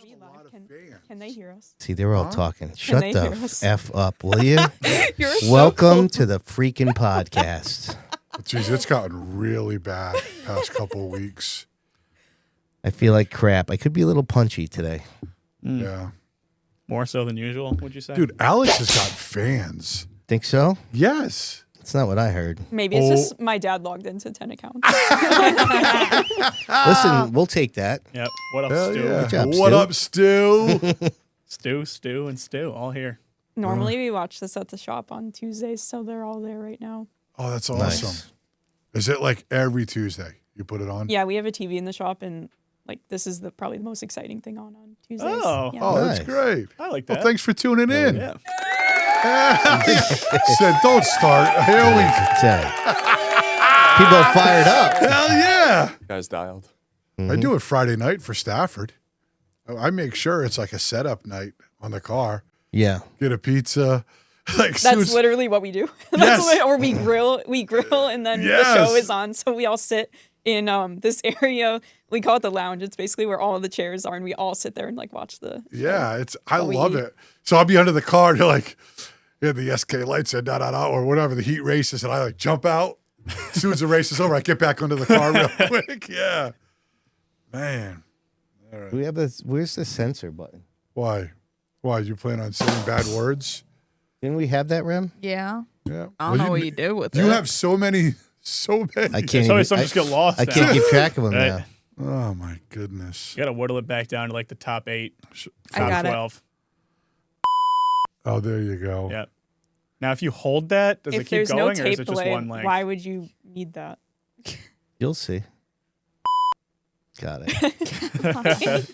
we live? Can they hear us? See, they're all talking. Shut they hear the us? F up, will you? You're so Welcome cool. to the freaking podcast. Jeez, it's gotten really bad past couple of weeks. I feel like crap. I could be a little punchy today. Yeah. More so than usual, would you say? Dude, Alex has got fans. Think so? Yes. That's not what I heard. Maybe it's just my dad logged into 10 accounts. Listen, we'll take that. Yep. What up, Hell Stu? yeah. Good job, What Stu. up, Stu? Stu, and Stu, all here. Normally we watch this at the shop on Tuesdays, so they're all there right now. Oh, that's awesome. Nice. Is it like every Tuesday you put it on? Yeah, we have a TV in the shop, and like this is probably the most exciting thing on Tuesdays. Oh. Yeah. Oh, that's Nice. great. I like that. Well, thanks for tuning in. Yeah. Said, don't start. Here we People are fired up. Hell yeah. Guys dialed. I do it Friday night for Stafford. I make sure it's like a setup night on the car. Yeah. Get a pizza. Like That's Sue's- literally what we do. Yes. Or we grill, and then the Yes. show is on. So we all sit in this area. We call it the lounge. It's basically where all of the chairs are, and we all sit there and like watch the. Yeah, I we love eat. it. So I'll be under the car, and they're like, yeah, the SK lights said or whatever, the heat races, and I like jump out. As soon as the race is over, I get back under the car real quick. Yeah. Man. All right. We have this. Where's the censor button? Why? Why? You plan on saying bad words? Didn't we have that, Rem? Yeah. Yeah. I don't know what you do with it. You have so many. I can't. So even, some just get lost. I can't keep track of them Right. now. Oh, my goodness. You got to whittle it back down to like the top 8, I top got it. 12. Oh, there you go. Yep. Now, if you hold that, does it If keep there's going, no or is tape it just delay, one length? why would you need that? You'll see. Got it.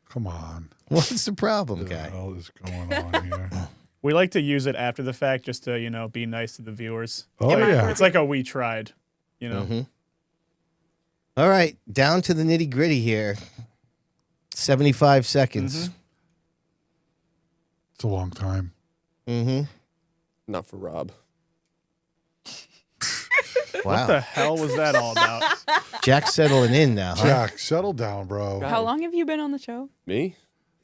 Come on. What's the problem, What the guy? hell is going on here? We like to use it after the fact just to, be nice to the viewers. Oh, Yeah, yeah. It's like a we tried, Mhm. All right, down to the nitty gritty here. 75 seconds. It's a long time. Mm-hmm. Not for Rob. What the Wow. hell was that all about? Jack's settling in now, huh? Jack, settle down, bro. How long have you been on the show? Me?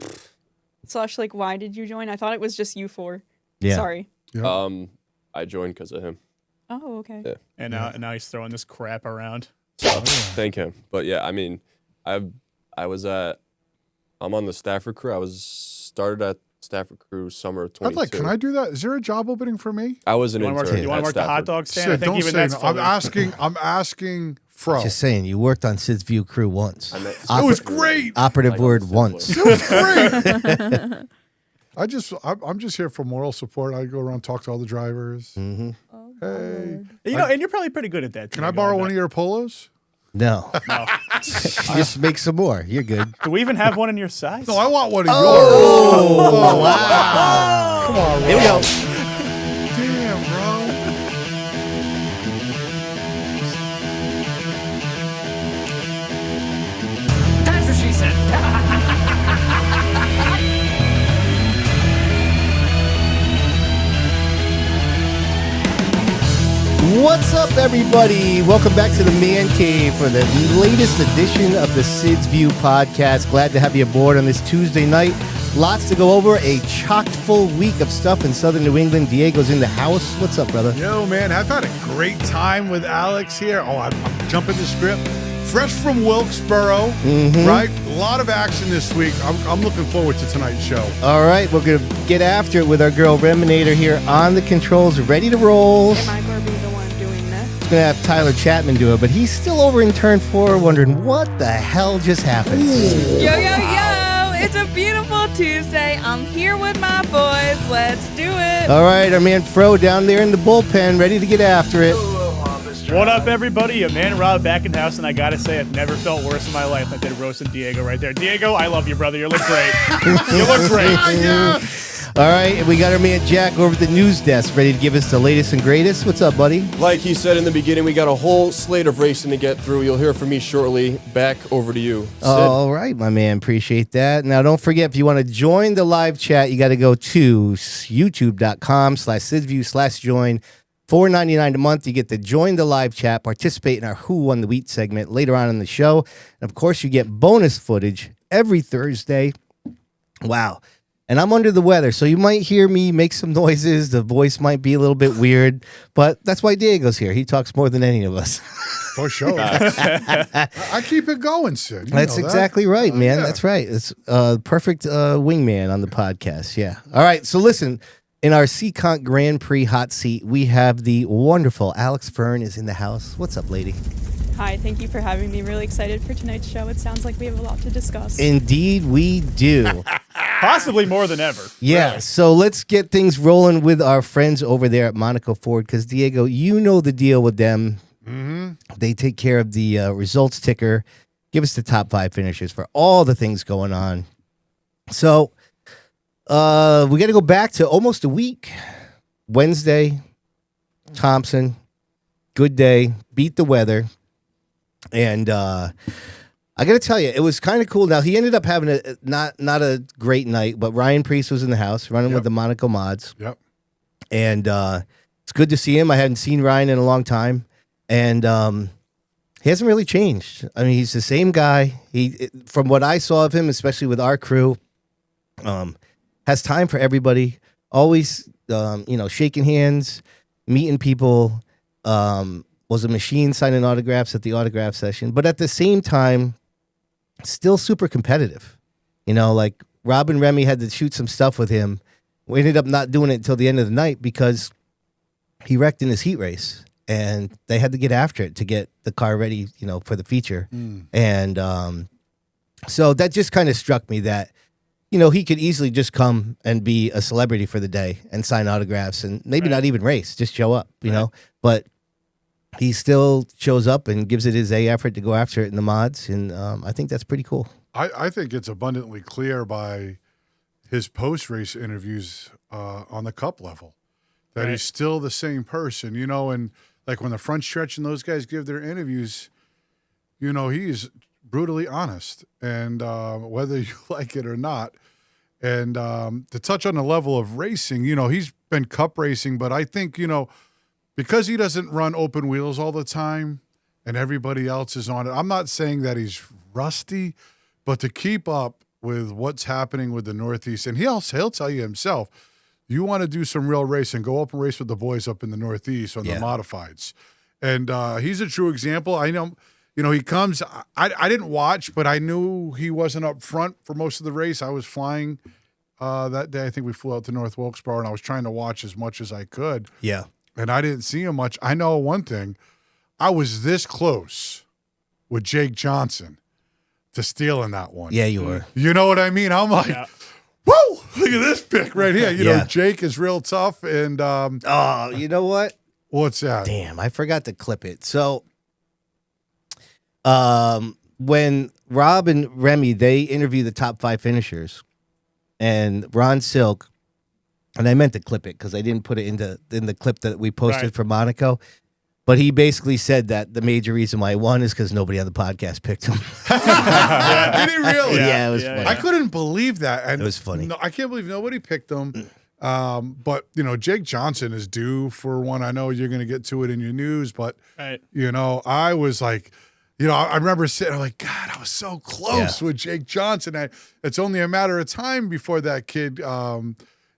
/ like, why did you join? I thought it was just you four. Yeah. Sorry. Yep. I joined because of him. Oh, okay. Yeah. And now he's throwing this crap around. So thank him. But yeah, I mean, I'm on the Stafford crew. I started at Stafford crew summer of 22. I'd like, can I do that? Is there a job opening for me? I was an You want to intern. work the hot Stafford. dog stand? I Sid, think don't even say that's no. fully. I'm asking Fro. Just saying, you worked on Sid's View Crew once. I met It was great. Operative Like word on once. It was great. I'm just here for moral support. I go around, talk to all the drivers. Mm-hmm. Oh, Hey, And you're probably pretty good at that. can I borrow one of your polos? No. No. Just make some more. You're good. Do we even have one in your size? No, I want one of Oh, yours. wow. Come on, Here we Ro. go. Damn, bro. That's what she said. What's up, everybody? Welcome back to the Man Cave for the latest edition of the Sid's View podcast. Glad to have you aboard on this Tuesday night. Lots to go over. A chock full week of stuff in Southern New England. Diego's in the house. What's up, brother? Yo, man, I've had a great time with Alex here. Oh, I'm jumping the script. Fresh from Wilkesboro, right? A lot of action this week. I'm looking forward to tonight's show. All right, we're going to get after it with our girl Reminator here on the controls, ready to roll. Am I going to be the one doing this? Going to have Tyler Chapman do it, but he's still over in turn 4 wondering what the hell just happened. Yo, yo, yo! It's a beautiful Tuesday. I'm here with my boys. Let's do it. All right, our man Fro down there in the bullpen, ready to get after it. What up, everybody? Your man Rob back in house, and I gotta say, I've never felt worse in my life. I did roasting Diego right there. Diego, I love you, brother. You look great. You look great. All right, and we got our man Jack over at the news desk, ready to give us the latest and greatest. What's up, buddy? Like he said in the beginning, we got a whole slate of racing to get through. You'll hear from me shortly. Back over to you, Sid. All right, my man. Appreciate that. Now, don't forget, if you want to join the live chat, you got to go to youtube.com/SidsView/join. $4.99 a month. You get to join the live chat, participate in our Who Won the Wheat segment later on in the show. And, of course, you get bonus footage every Thursday. Wow. And I'm under the weather, so you might hear me make some noises. The voice might be a little bit weird, but that's why Diego's here. He talks more than any of us. For sure. I keep it going, Sid. You That's know that. exactly right, man. Yeah. That's right. It's perfect wingman on the podcast. Yeah. All right. So listen, in our Seacon Grand Prix hot seat, we have the wonderful Alex Fearn is in the house. What's up, lady? Hi, thank you for having me. Really excited for tonight's show. It sounds like we have a lot to discuss. Indeed, we do. Possibly more than ever. Yeah. Really. So let's get things rolling with our friends over there at Monaco Ford, because Diego, you know the deal with them. Mm-hmm. They take care of the results ticker. Give us the top 5 finishers for all the things going on. So we got to go back to almost a week. Wednesday, Thompson, good day, beat the weather. And I got to tell you, it was kind of cool. Now, he ended up having a not a great night, but Ryan Preece was in the house running with the Monaco mods. Yep. And it's good to see him. I hadn't seen Ryan in a long time. And he hasn't really changed. I mean, he's the same guy. From what I saw of him, especially with our crew, has time for everybody. Always, shaking hands, meeting people. Was a machine signing autographs at the autograph session. But at the same time, still super competitive. Like Rob and Remy had to shoot some stuff with him. We ended up not doing it until the end of the night because he wrecked in his heat race. And they had to get after it to get the car ready, for the feature. And so that just kind of struck me that, he could easily just come and be a celebrity for the day and sign autographs and maybe not even race, just show up, you know. But he still shows up and gives it his A effort to go after it in the mods. And I think that's pretty cool. I think it's abundantly clear by his post-race interviews on the Cup level that he's still the same person, and like when the front stretch and those guys give their interviews, he's brutally honest, and whether you like it or not. And to touch on the level of racing, he's been Cup racing, but I think, because he doesn't run open wheels all the time and everybody else is on it, I'm not saying that he's rusty, but to keep up with what's happening with the Northeast, and he'll tell you himself, you want to do some real racing, go up and race with the boys up in the Northeast on the modifieds. And he's a true example. I know, he comes, I didn't watch, but I knew he wasn't up front for most of the race. I was flying that day. I think we flew out to North Wilkesboro, and I was trying to watch as much as I could. Yeah. And I didn't see him much. I know one thing. I was this close with Jake Johnson to stealing that one. Yeah, you were. You know what I mean? I'm like, whoa, look at this pick right here. You know, Jake is real tough. And oh, you know what? What's that? Damn, I forgot to clip it. So when Rob and Remy, they interview the top 5 finishers, and Ron Silk, and I meant to clip it because I didn't put it in the clip that we posted for Monaco. But he basically said that the major reason why he won is because nobody on the podcast picked him. Did he really? Yeah, it was funny. I couldn't believe that. And it was funny. No, I can't believe nobody picked him. But, Jake Johnson is due for one. I know you're going to get to it in your news, but, I was like, I remember sitting, I'm like, God, I was so close with Jake Johnson. It's only a matter of time before that kid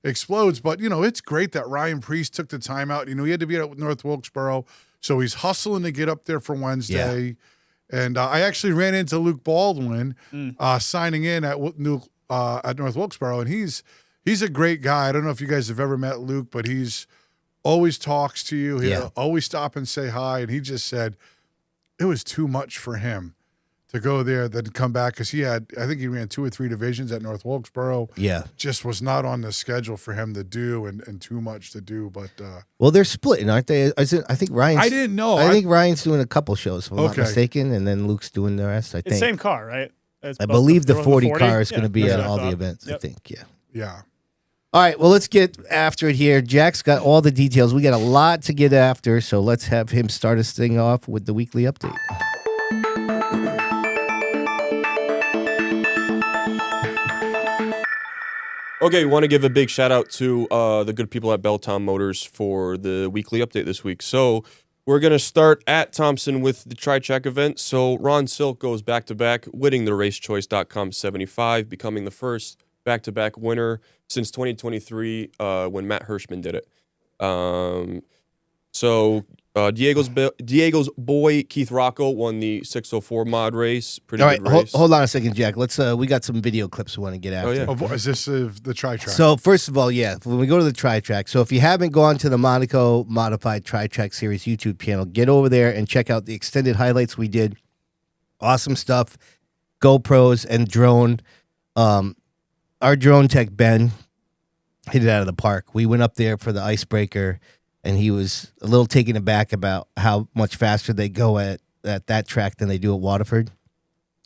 explodes. But, it's great that Ryan Preece took the time out. He had to be at North Wilkesboro, so he's hustling to get up there for Wednesday. Yeah. And I actually ran into Luke Baldwin signing in at North Wilkesboro, and he's a great guy. I don't know if you guys have ever met Luke, but he's always talks to you. He'll always stop and say hi, and he just said it was too much for him to go there, then come back, because I think he ran 2 or 3 divisions at North Wilkesboro. Yeah. Just was not on the schedule for him to do and too much to do. But well, they're splitting, aren't they? I think Ryan's. I didn't know. I think Ryan's doing a couple shows, if I'm not mistaken, and then Luke's doing the rest, I think. It's the same car, right? I believe the 40 car is going to be at all the events, I think, Yeah. All right, well, let's get after it here. Jack's got all the details. We got a lot to get after, so let's have him start us thing off with the weekly update. Okay, want to give a big shout out to the good people at Belltown Motors for the weekly update this week. So We're going to start at Thompson with the tri-track event. So Ron Silk goes back-to-back, winning the racechoice.com 75, becoming the first back-to-back winner since 2023 when Matt Hirschman did it. Diego's boy Keith Rocco won the 604 mod race. Pretty All right, good race. hold on a second, Jack. Let's. We got some video clips we want to get after. yeah. Is this the tri-track? So first of all, yeah, when we go to the tri-track, so if you haven't gone to the Monaco Modified Tri-Track Series YouTube channel, get over there and check out the extended highlights we did. Awesome stuff. GoPros and drone. Our drone tech, Ben, hit it out of the park. We went up there for the icebreaker, and he was a little taken aback about how much faster they go at that track than they do at Waterford.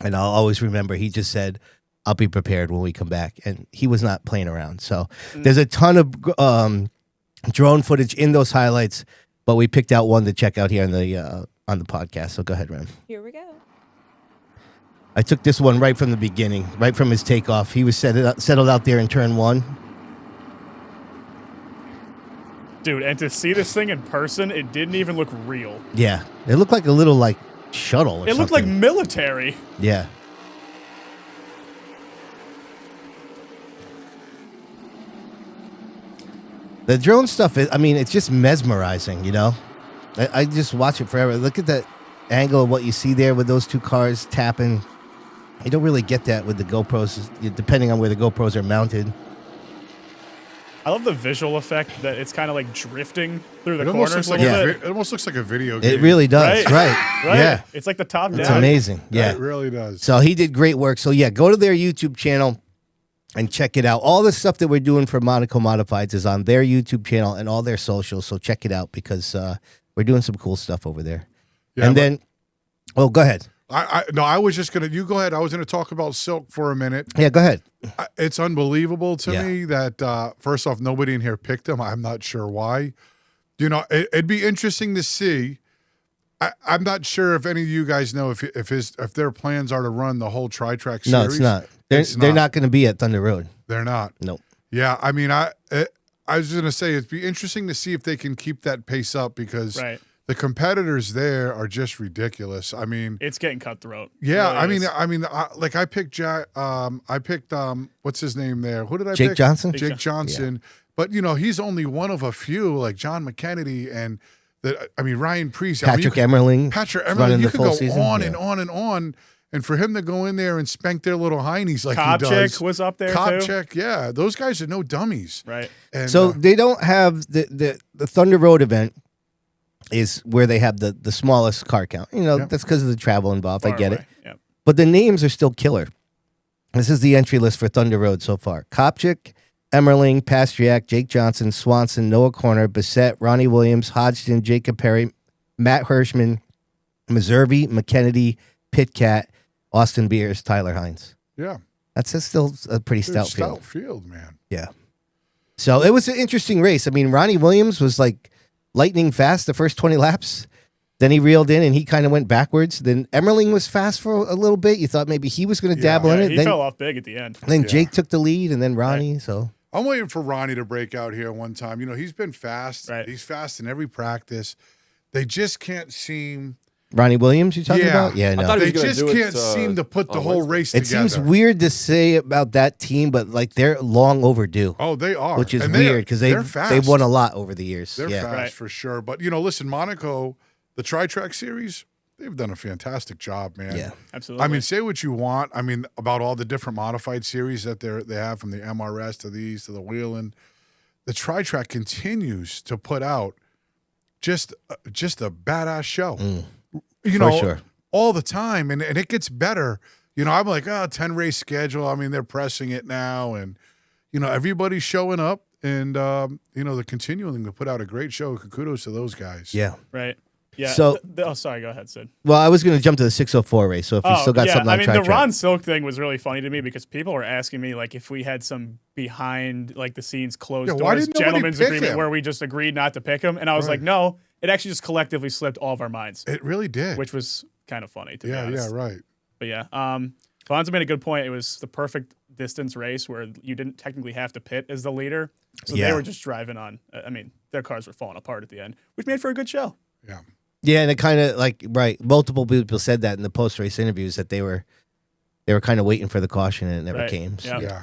And I'll always remember he just said, I'll be prepared when we come back. And he was not playing around. So there's a ton of drone footage in those highlights, but we picked out one to check out here on the podcast. So go ahead, Rem. Here we go. I took this one right from the beginning, right from his takeoff. He was settled out there in turn one. Dude, and to see this thing in person, it didn't even look real. Yeah. It looked like a little like shuttle or It looked like something. military. Yeah. The drone stuff, it's just mesmerizing, you know? I just watch it forever. Look at that angle of what you see there with those two cars tapping. You don't really get that with the GoPros, depending on where the GoPros are mounted. I love the visual effect that it's kind of like drifting through the It almost corners looks a like little a bit. it almost looks like a video game. It really does, right? Right. Yeah. It's like the top It's down. amazing. Yeah. It really does. So he did great work. So yeah, go to their YouTube channel and check it out. All the stuff that we're doing for Monaco Modifieds is on their YouTube channel and all their socials. So check it out because we're doing some cool stuff over there. Yeah, And then, go ahead. I was just gonna. You go ahead. I was gonna talk about Silk for a minute. Yeah, go ahead. It's unbelievable to Yeah. me that first off, nobody in here picked him. I'm not sure why. You know, it'd be interesting to see. I'm not sure if any of you guys know if their plans are to run the whole tri-track series. No, it's not. They're not going to be at Thunder Road. They're not. Nope. Yeah, I mean, I was going to say it'd be interesting to see if they can keep that pace up because Right. the competitors there are just ridiculous. I mean, It's getting cutthroat. yeah, It really is. I picked Jack. I picked what's his name there? Who did I Jake pick? Johnson? Jake Johnson. But you know, he's only one of a few, like John McKennedy and Ryan Priest, Patrick Emmerling. Patrick running Emmerling. You the could full go season. on Yeah. and on and on. And for him to go in there and spank their little heinies like he Kopchak does. was up there too. Kopchak, yeah. Those guys are no dummies. Right. And, So they don't have the Thunder Road event is where they have the smallest car count. You know, Yeah. that's because of the travel involved. I Far get away. it. Yeah. But the names are still killer. This is the entry list for Thunder Road so far. Kopchak, Emmerling, Pastriak, Jake Johnson, Swanson, Noah Corner, Bissett, Ronnie Williams, Hodgson, Jacob Perry, Matt Hirschman, Meservey, McKennedy, Pitcat, Austin Beers, Tyler Hines. yeah. That's still a pretty stout field. Stout field, man. Yeah. So it was an interesting race. I mean, Ronnie Williams was like lightning fast the first 20 laps. Then he reeled in and he kind of went backwards. Then Emmerling was fast for a little bit. You thought maybe he was going to dabble in Yeah, it. he Then, fell off big at the end. then Jake took the lead and then Ronnie. So I'm waiting for Ronnie to break out here one time. You know, he's been fast. Right. He's fast in every practice. They just can't seem. Ronnie Williams, you're talking Yeah. about? Yeah, I no. thought he They was gonna just do it, can't seem to put the on whole Wednesday. race It together. seems weird to say about that team, but like they're long overdue, Oh, they are. which is And weird because they're they've fast. won a lot over the years. They're yeah. fast Right. for sure. But, you know, listen, Monaco, the Tri-Track Series, they've done a fantastic job, man. Yeah. Absolutely. I mean, say what you want. I mean, about all the different modified series that they have from the MRS to these to the Whelen. The Tri-Track continues to put out just a badass show. You know, sure. all the time. And it gets better. You know, I'm like, 10 race schedule. I mean, they're pressing it now. And, you know, everybody's showing up. And, you know, they're continuing to put out a great show. Kudos to those guys. Yeah. right. Yeah. So- oh, sorry. Go ahead, Sid. Well, I was going to jump to the 604 race. So if you still got yeah. something I on mean, track, the Ron Silk thing was really funny to me because people were asking me like if we had some behind like the scenes closed Yeah, why doors didn't nobody gentleman's pick agreement him? where we just agreed not to pick him, and I was like, no, it actually just collectively slipped all of our minds, It really did. which was kind of funny to be yeah, honest. right. But yeah, Fonzo made a good point. It was the perfect distance race where you didn't technically have to pit as the leader, so Yeah. they were just driving on. I mean, their cars were falling apart at the end, which made for a good show. Yeah. Yeah, and it kind of like multiple people said that in the post race interviews that they were kind of waiting for the caution and it never came. So. Yeah.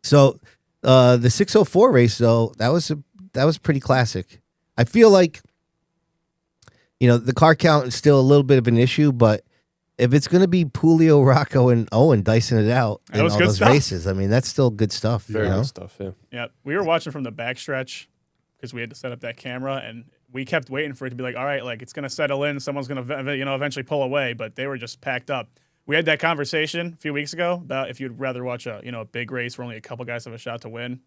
So the 604 race though, that was pretty classic. I feel like the car count is still a little bit of an issue, but if it's going to be Pulio, Rocco, and Owen dicing it out in all those races, I mean that's still good stuff. Very good stuff. Yeah. Yeah, we were watching from the backstretch because we had to set up that camera, and we kept waiting for it to be like, all right, like it's gonna settle in, someone's gonna eventually pull away, but they were just packed up. We had that conversation a few weeks ago about if you'd rather watch a a big race where only a couple guys have a shot to win,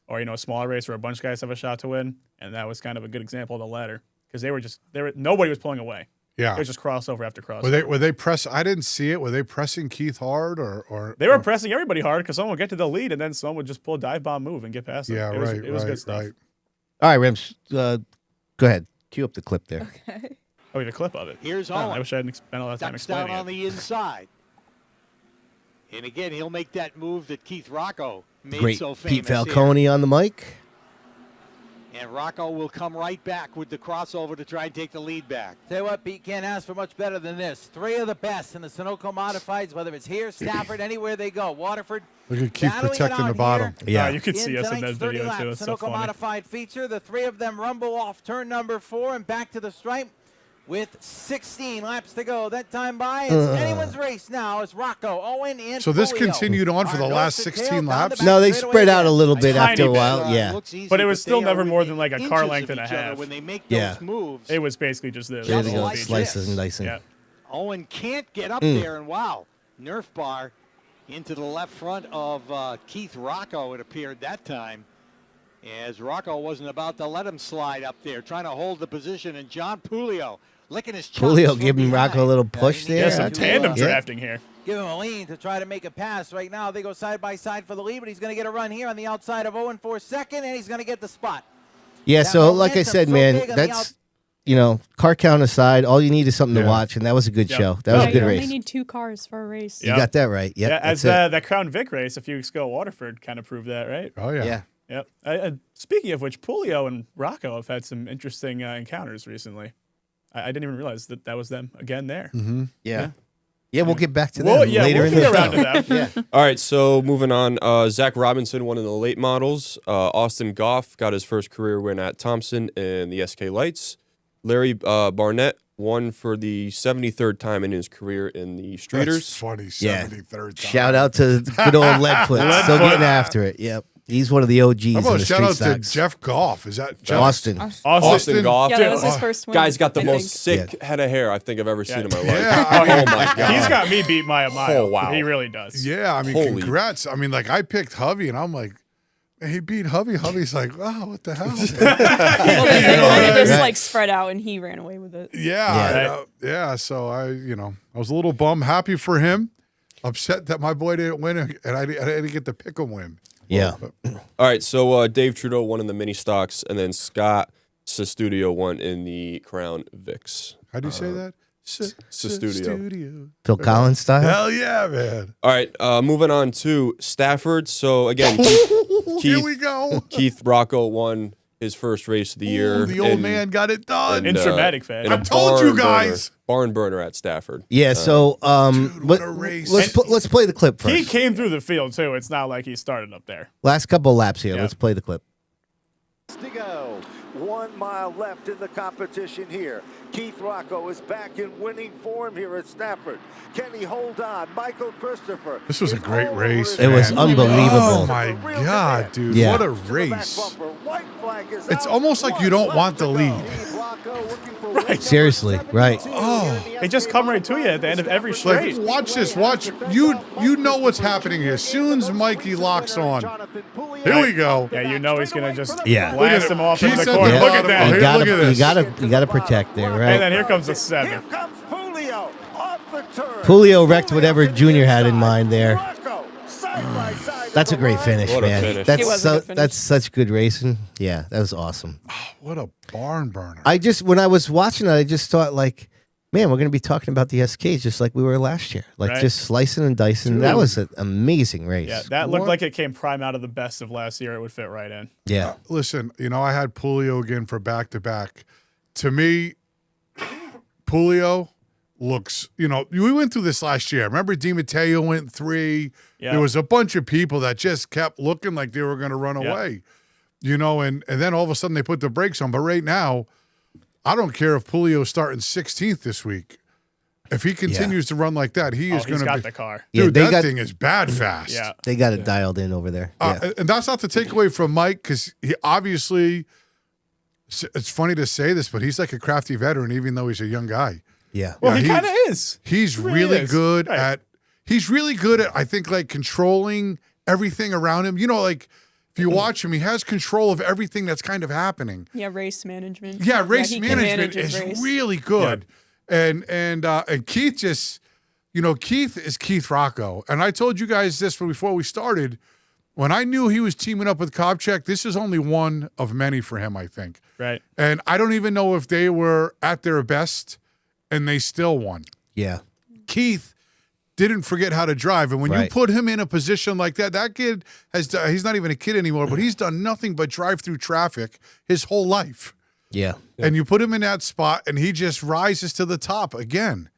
or a smaller race where a bunch of guys have a shot to win, and that was kind of a good example of the latter because nobody was pulling away. Yeah, it was just crossover after crossover. Were they press? I didn't see it. Were they pressing Keith hard or? They were pressing everybody hard because someone would get to the lead and then someone would just pull a dive bomb move and get past them. Yeah, it was good stuff. Right. All right, Rims, go ahead. Cue up the clip there. Okay. Oh, the clip of it. Here's Owen. I wish I hadn't spent a lot of time Ducks explaining down on it. the inside. And again, he'll make that move that Keith Rocco made Great so famous. Pete Falcone on the mic. And Rocco will come right back with the crossover to try and take the lead back. Tell you what, Pete can't ask for much better than this. 3 of the best in the Sunoco Modifieds, whether it's here, Stafford, anywhere they go. Waterford. Look at Keith battling it protecting out the bottom. here. Yeah. You can see us in that tonight's 30 video lap too. It's so Sunoco funny. Modified feature. The 3 of them rumble off turn number 4 and back to the stripe with 16 laps to go. That time by, it's anyone's race now. It's Rocco, Owen, and So this Pulio. continued on for the Our last north to 16 tail, down laps? the No, they back spread out a little bit Tiny after a bit. while. Yeah. Looks easy, But it was still they never are more within than like a inches car of length and a each other half. when they make Yeah. those moves. It was basically just this. There they go, like slices and dicing. Yeah. Owen can't get up there, and wow, Nerf bar into the left front of Keith Rocco, it appeared that time, as Rocco wasn't about to let him slide up there, trying to hold the position, and John Pulio licking his chops Pulio from giving behind. Rocco a little push you need there. Yeah, some Yeah. tandem Yeah. drafting here. Give him a lean to try to make a pass. Right now, they go side by side for the lead, but he's going to get a run here on the outside of Owen for second, and he's going to get the spot. Yeah, That so like I momentum said, so man, big on the that's car count aside, all you need is something to watch, and that was a good Yeah. show. That was a Yeah, good you race. only need 2 cars for a race. You Yeah. got that right. Yep, Yeah, as that's it. that Crown Vic race a few weeks ago, Waterford kind of proved that, right? Oh yeah. Yeah. Yep. Speaking of which, Pulio and Rocco have had some interesting encounters recently. I didn't even realize that was them again there. Yeah. Yeah, we'll get back to Well, that yeah, later we'll in the get around show. to that. Yeah. All right, so moving on. Zach Robinson won in the late models. Austin Goff got his first career win at Thompson in the SK Lights. Larry Barnett won for the 73rd time in his career in the That's Streeters. funny. Yeah. 73rd time. Shout out to good old Leadfoot. Still getting after it. Yep. He's one of the OGs How in about the a shout street out to stocks. Jeff Goff? Is that Jeff? Austin. Austin Goff. Yeah, that was Dude, his first win. guy's got the I most think. sick head of hair I think I've ever seen in my life. Yeah, Oh my god. He's got me beat by a mile. Oh, wow. He really does. Yeah, I mean, Holy- congrats. I mean, like I picked Hovey, and I'm like, man, he beat Hovey. Hovey's like, oh, what the hell? Well, they just like spread out and he ran away with it. Yeah. So I was a little bummed, happy for him, upset that my boy didn't win, and I didn't get to pick him win. Yeah. All right, so Dave Trudeau won in the mini stocks, and then Scott Sestudio won in the Crown Vics. How do you say that? Studio. Phil Collins style. Hell yeah, man. All right, moving on to Stafford. So again, Here we go. Keith Rocco won his first race of the year. Ooh, the old in- man got it done. In dramatic fashion. in a I told you barn guys. barn burner at Stafford. Yeah, so what a race. let's play the clip first. He came through the field too. It's not like he started up there. Last couple laps here. Yeah. Let's play the clip. To go. 1 mile left in the competition here. Keith Rocco is back in winning form here at Stafford. Can he hold on? Michael Christopher. This was a is great all race. over his It was head. unbelievable. Oh my God, dude! Yeah. What a To the back race! bumper. White flag is It's out. almost like you don't want the lead. Keith Rocco looking for win number Seriously, right. 72 Oh. in the They just come right to you at the end of every Like, straight. watch this. Watch you know what's happening here. As soon as Mikey locks on, here we go. Yeah, you know he's gonna just Yeah. blast him off Keith into the said corner. the Look at bottom. that. Oh, You here, gotta, look at this. you gotta protect there, And right? then here comes the Here 7. comes Julio off the turn. Julio wrecked whatever to the Junior had in inside. mind there. Rocco, side by side That's a to great the finish, What a man. finish. That's It was a good finish. that's such good racing. Yeah, that was awesome. What a barn burner. When I was watching it, I just thought like, man, we're gonna be talking about the SKs just like we were last year, like Right. just slicing and dicing. That was an amazing race. Yeah, that looked What? like it came prime out of the best of last year. It would fit right in. Yeah. Listen, I had Pulio again for back-to-back. To me, Pulio looks, we went through this last year. Remember DiMatteo went 3. Yeah. There was a bunch of people that just kept looking like they were going to run away, and then all of a sudden they put the brakes on. But right now, I don't care if Pulio's starting 16th this week. If he continues to run like that, he is going to be. He's got the car. Dude, that thing is bad fast. Yeah. They got it dialed in over there. And that's not to take away from Mike, because he obviously, it's funny to say this, but he's like a crafty veteran, even though he's a young guy. Yeah. Well, he kind of is. He's really good at, I think, like controlling everything around him. Like if you watch him, he has control of everything that's kind of happening. Yeah, race management. Yeah, race he can management manage his is race. really good. Yeah. And Keith just, Keith is Keith Rocco. And I told you guys this before we started. When I knew he was teaming up with Kopchak, this is only one of many for him, I think. Right. And I don't even know if they were at their best and they still won. Yeah. Keith didn't forget how to drive. And when you put him in a position like that, that kid he's not even a kid anymore, but he's done nothing but drive through traffic his whole life. Yeah. And you put him in that spot and he just rises to the top again.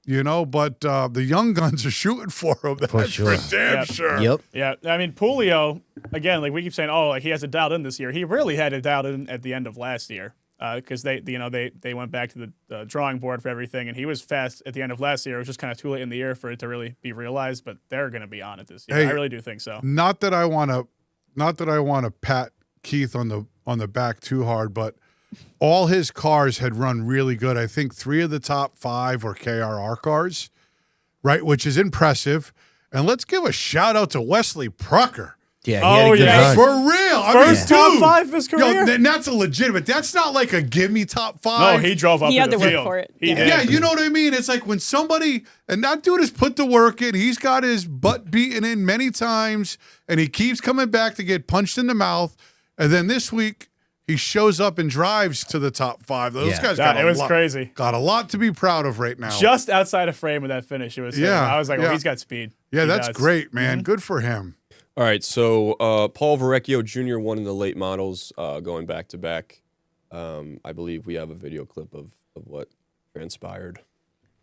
But the young guns are shooting for him. That's for damn sure. Yep. Yeah. I mean, Pulio, again, like we keep saying, he has it dialed in this year. He really had it dialed in at the end of last year because they went back to the drawing board for everything, and he was fast at the end of last year. It was just kind of too late in the year for it to really be realized, but they're going to be on it this year. Hey, I really do think so. Not that I want to pat Keith on the back too hard, but all his cars had run really good. I think 3 of the top 5 were KRR cars, right? Which is impressive. And let's give a shout out to Wesley Prucker. Yeah, he had a good run. For real. First top 5 of his career? And that's a legitimate. That's not like a give me top 5. No, he drove up He had the to work field. for it. He did. Yeah, you know what I mean? It's like when somebody, and that dude has put the work in, he's got his butt beaten in many times, and he keeps coming back to get punched in the mouth. And then this week, he shows up and drives to the top 5. Those guys crazy. Got a lot to be proud of right now. Just outside of frame of that finish, it was. I was like, he's got speed. Yeah, that's great, man. Good for him. All right, so Paul Verrecchio Jr. won in the late models, going back to back. I believe we have a video clip of what transpired.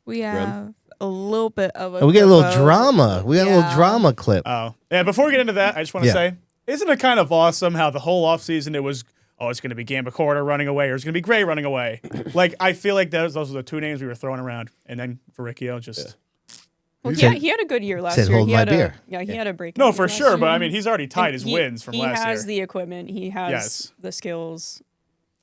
We have a little bit of a. We get a little drama. We got a little drama clip. Oh, yeah. Before we get into that, I just want to say, isn't it kind of awesome how the whole offseason it was, it's going to be Gamba Corda running away, or it's going to be Gray running away. Like, I feel like those are the 2 names we were throwing around. And then Verrecchio just... Yeah. Well, he had a good year last year. Hold he my had beer. He had a break. No, for sure. Year. But, I mean, he's already tied his wins from last year. He has the equipment. He has the skills.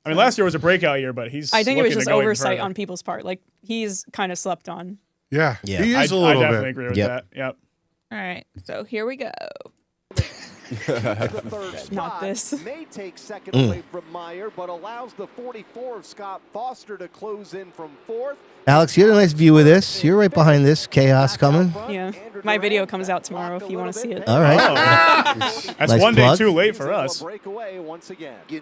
I mean, last year was a breakout year, but he's I think it was just oversight on people's part. Like, he's kind of slept on. Yeah. He is a little bit. I definitely agree with that. Yep. All right. So, here we go. The third spot Not this. may take second away from Meyer, but allows the 44 of Scott Foster to close in from 4th. Alex, you had a nice view of this. You're right behind this chaos coming. Yeah. My video comes out tomorrow if you want to see it. All right. That's Nice one plug. day too late for us. Breakaway once again. You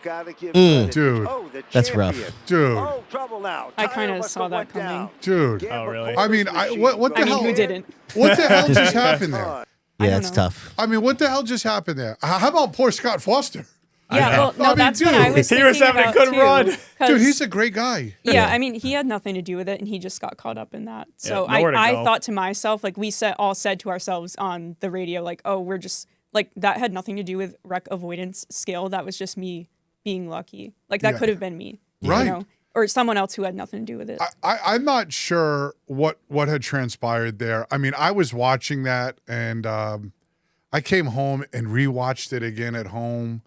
gotta give credit. Dude. The That's champion. rough. Dude. Oh, trouble now. I kind Tire of saw Russell that went coming. down. Dude. Oh, really? I mean, what the hell? Who didn't? What the hell just happened there? Yeah, don't it's know. tough. I mean, what the hell just happened there? How about poor Scott Foster? Yeah, well, no, I mean, that's what dude. I was He thinking was having a about good too, run. 'cause- Dude, he's a great guy. Yeah, I mean, he had nothing to do with it, and he just got caught up in that. So nowhere to I go. thought to myself, like we all said to ourselves on the radio, like, oh, we're just like that had nothing to do with wreck avoidance skill. That was just me being lucky. Like that could have been me, Right. You know, or someone else who had nothing to do with it. I'm not sure what had transpired there. I mean, I was watching that, and I came home and rewatched it again at home.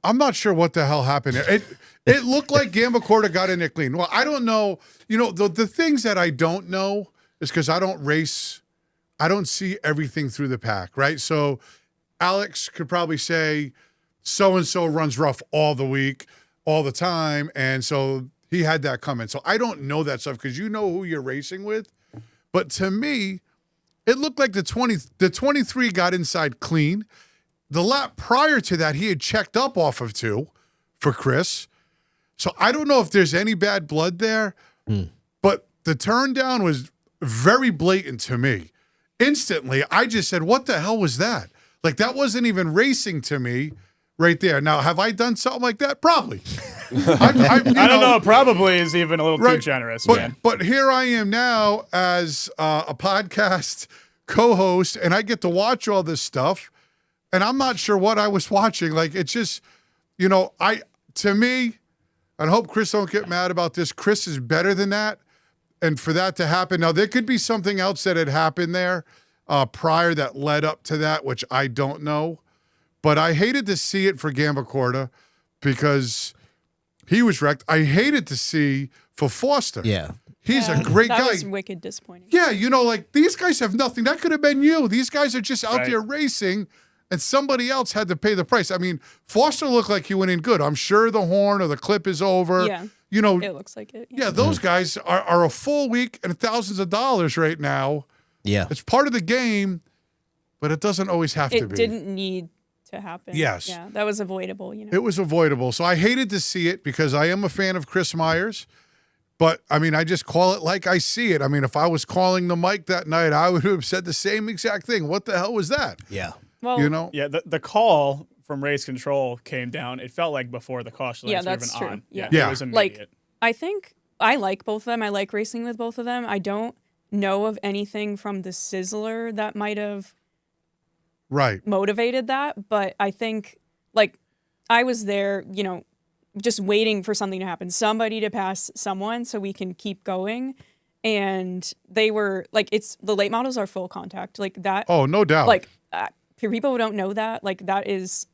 I'm not sure what the hell happened there. It looked like Gamba Corda got in it clean. Well, I don't know. You know, the things that I don't know is because I don't race. I don't see everything through the pack, right? So Alex could probably say so-and-so runs rough all the week, all the time, and so he had that coming. So I don't know that stuff because you know who you're racing with. But to me, it looked like the 23 got inside clean. The lap prior to that, he had checked up off of 2 for Chris. So I don't know if there's any bad blood there, but the turn down was very blatant to me. Instantly, I just said, what the hell was that? Like, that wasn't even racing to me right there. Now, have I done something like that? Probably. I don't know. Probably is even a little too generous, man. But here I am now as a podcast co-host, and I get to watch all this stuff, and I'm not sure what I was watching. Like, it's just, to me, I hope Chris don't get mad about this. Chris is better than that, and for that to happen, now there could be something else that had happened there prior that led up to that, which I don't know. But I hated to see it for Gambacorta because he was wrecked. I hated to see for Foster. Yeah. He's a great guy. That was wicked disappointing. Yeah, like these guys have nothing. That could have been you. These guys are just out there racing, and somebody else had to pay the price. I mean, Foster looked like he went in good. I'm sure the horn or the clip is over. Yeah. It looks like it. Yeah, those guys are a full week and thousands of dollars right now. Yeah. It's part of the game, but it doesn't always have to be. It didn't need to happen. Yes. Yeah, that was avoidable, It was avoidable. So I hated to see it because I am a fan of Chris Myers. But, I mean, I just call it like I see it. I mean, if I was calling the mic that night, I would have said the same exact thing. What the hell was that? Yeah. Well, Yeah, the call from race control came down. It felt like before the caution lights were even that's true. on. Yeah. It was immediate. Like, I think I like both of them. I like racing with both of them. I don't know of anything from the Sizzler that might have motivated that, but I think, like, I was there, just waiting for something to happen, somebody to pass someone so we can keep going. And they were like, the late models are full contact, like that. Oh, no doubt. Like, for people who don't know that, like, that's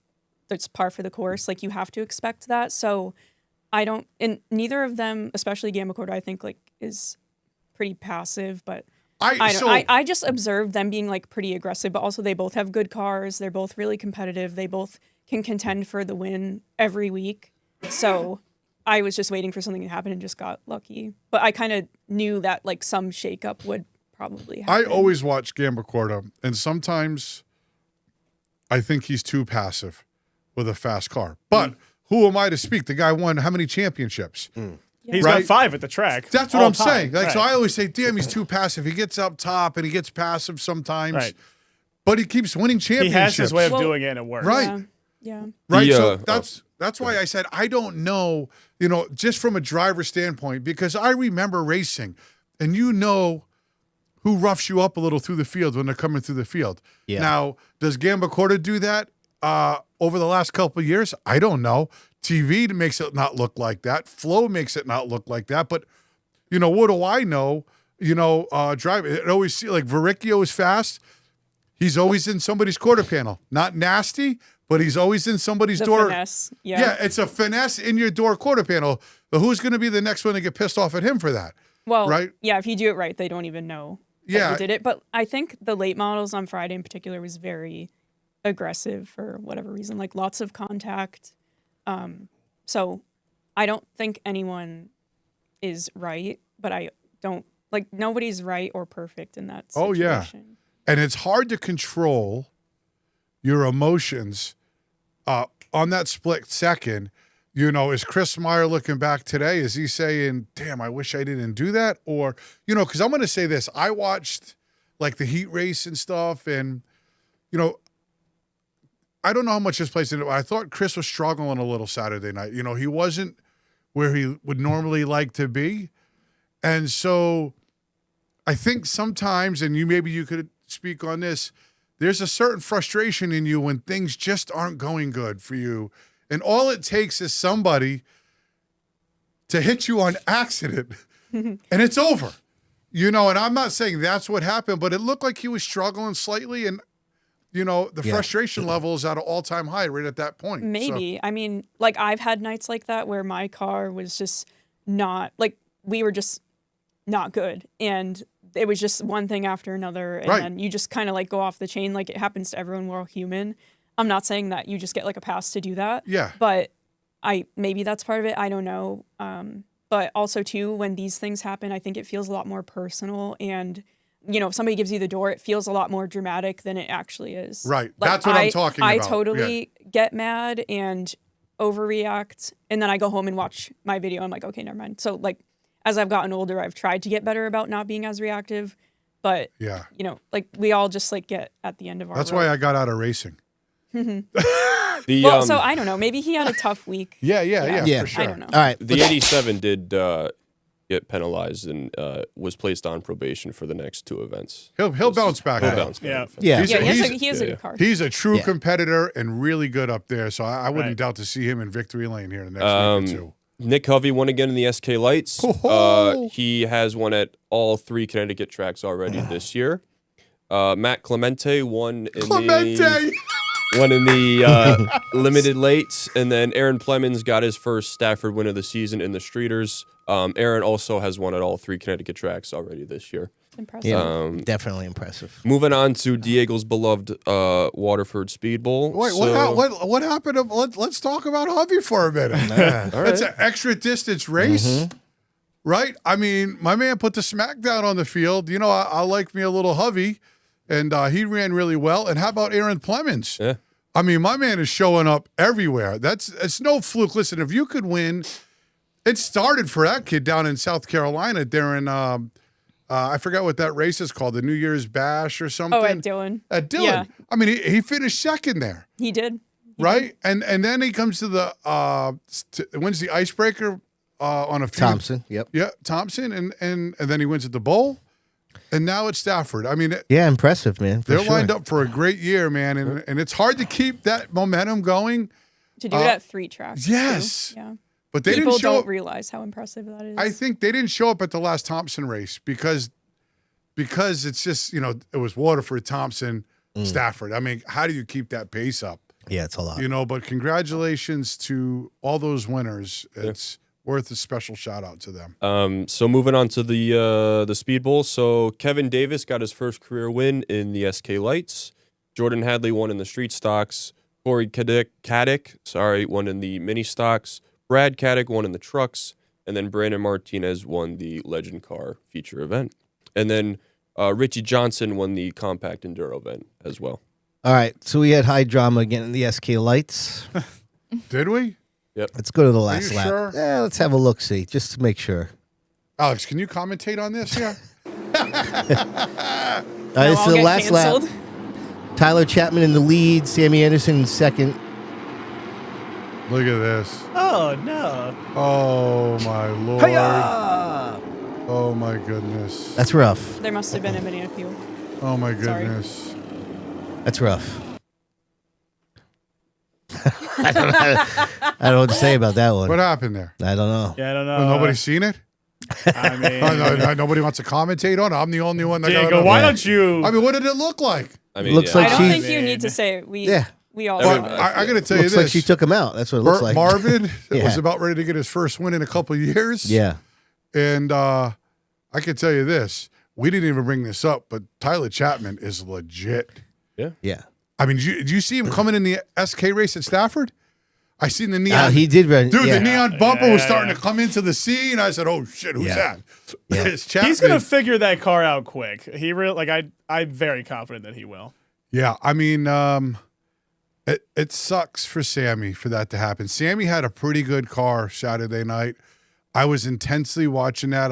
par for the course. Like, you have to expect that. So and neither of them, especially Gambacorta, I think, like, is pretty passive, but I just observed them being, like, pretty aggressive, but also they both have good cars. They're both really competitive. They both can contend for the win every week. So I was just waiting for something to happen and just got lucky. But I kind of knew that, like, some shakeup would probably happen. I always watch Gambacorta, and sometimes I think he's too passive with a fast car. But who am I to speak? The guy won how many championships? He's got 5 at the track. That's what I'm saying. Like, so I always say, damn, he's too passive. He gets up top and he gets passive sometimes, but he keeps winning championships. He has his way of doing it and it works. Right. Yeah. Right. So that's why I said, I don't know, just from a driver standpoint, because I remember racing and who roughs you up a little through the field when they're coming through the field. Yeah. Now, does Gambacorta do that over the last couple of years? I don't know. TV makes it not look like that. Flow makes it not look like that. But, what do I know? Driving. It always see like Verricchio is fast. He's always in somebody's quarter panel. Not nasty, but he's always in somebody's door. Finesse. Yeah, it's a finesse in your door quarter panel. But who's going to be the next one to get pissed off at him for that? Well, right? Yeah, if you do it right, they don't even know that you did it. But I think the late models on Friday in particular was very aggressive for whatever reason, like lots of contact. So I don't think anyone is right, but I don't, like, nobody's right or perfect in that situation. Oh, yeah. And it's hard to control your emotions on that split second. Is Chris Meyer looking back today? Is he saying, damn, I wish I didn't do that? Or, because I'm going to say this. I watched, like, the heat race and stuff, and, I don't know how much this plays into it. I thought Chris was struggling a little Saturday night. He wasn't where he would normally like to be. And so I think sometimes, and maybe you could speak on this, there's a certain frustration in you when things just aren't going good for you. And all it takes is somebody to hit you on accident and it's over. And I'm not saying that's what happened, but it looked like he was struggling slightly, and the frustration level is at an all-time high right at that point. Maybe. So. I mean, like, I've had nights like that where my car was just not, like, we were just not good. And it was just one thing after another. And then you just kind of, like, go off the chain. Like, it happens to everyone. We're all human. I'm not saying that you just get, like, a pass to do that. Yeah. But maybe that's part of it. I don't know. But also, too, when these things happen, I think it feels a lot more personal. And if somebody gives you the door, it feels a lot more dramatic than it actually is. Right. Like, that's what I'm talking about. I totally get mad and overreact, and then I go home and watch my video. I'm like, okay, never mind. So, like, as I've gotten older, I've tried to get better about not being as reactive. But, like, we all just, like, get at the end of our That's road. why I got out of racing. Well, so I don't know. Maybe he had a tough week. Yeah. for sure. I don't know. All right. The 87 did get penalized and was placed on probation for the next 2 events. He'll bounce back. He'll bounce back. Yeah. He has a good car. He's a true Yeah. competitor and really good up there. So I wouldn't Right. doubt to see him in victory lane here in the next week or 2. Nick Hovey won again in the SK Lights. Ho-ho! He has won at all 3 Connecticut tracks already this year. Matt Clemente won in the limited lates, and then Aaron Plemons got his first Stafford win of the season in the Streeters. Aaron also has won at all 3 Connecticut tracks already this year. Impressive. Yeah, definitely impressive. Moving on to Diego's beloved Waterford Speedbowl. Wait, So- what happened? Let's talk about Hovey for a minute. All It's right. an extra distance race, right? I mean, my man put the smackdown on the field. You know, I like me a little Hovey, and he ran really well. And how about Aaron Plemons? Yeah. I mean, my man is showing up everywhere. It's no fluke. Listen, if you could win, it started for that kid down in South Carolina during I forgot what that race is called, the New Year's Bash or something. Oh, at Dillon. At Dillon. Yeah. I mean, he finished second there, He did. right? And then he comes to the wins the icebreaker on a few, Thompson. Yep. Yeah, Thompson, and then he wins at the bowl, and now it's Stafford. I mean, Yeah, impressive, man. For they're sure. lined up for a great year, man, and it's hard to keep that momentum going. To do it at 3 tracks. yes. Too. Yeah. But they People didn't show don't up. realize how impressive that is. I think they didn't show up at the last Thompson race because it's just, it was Waterford, Thompson, Stafford. I mean, how do you keep that pace up? Yeah, it's a lot. But congratulations to all those winners. It's worth a special shout out to them. So moving on to the Speedbowl. So Kevin Davis got his first career win in the SK Lights. Jordan Hadley won in the street stocks. Corey Caddick, won in the mini stocks. Brad Caddick won in the trucks. And then Brandon Martinez won the Legend Car feature event. And then Richie Johnson won the compact enduro event as well. All right, so we had high drama again in the SK Lights. Did we? Let's go to the last you lap. sure? Yeah, let's have a look-see, just to make sure. Alex, can you commentate on this here? All right, this I'll is the get last canceled. lap. Tyler Chapman in the lead, Sammy Anderson in second. Look at this. Oh no! Oh, my Lord. Hi-ya! Oh, my goodness. That's rough. There must have been a mini appeal. Oh, my Sorry. goodness. That's rough. I don't know what to say about that one. What happened there? I don't know. Yeah, I don't know. Oh, nobody's seen it? I mean, Nobody wants to commentate on it. I'm the only one that got Diego, it. why don't you? I mean, what did it look like? I mean, Looks yeah. like I don't she- think you need to say it. We all Well, know. I got to tell you Looks this. like she took him out. That's what it looks like. Marvin Yeah. was about ready to get his first win in a couple of years. Yeah. And I can tell you this. We didn't even bring this up, but Tyler Chapman is legit. Yeah. I mean, did you see him coming in the SK race at Stafford? I seen the neon. He did run. Dude, yeah. the neon bumper was starting yeah. to come into the scene. I said, "Oh shit, who's Yeah. that?" Yeah. It's Chapman. He's gonna figure that car out quick. He really I'm very confident that he will. Yeah, I mean, it sucks for Sammy for that to happen. Sammy had a pretty good car Saturday night. I was intensely watching that.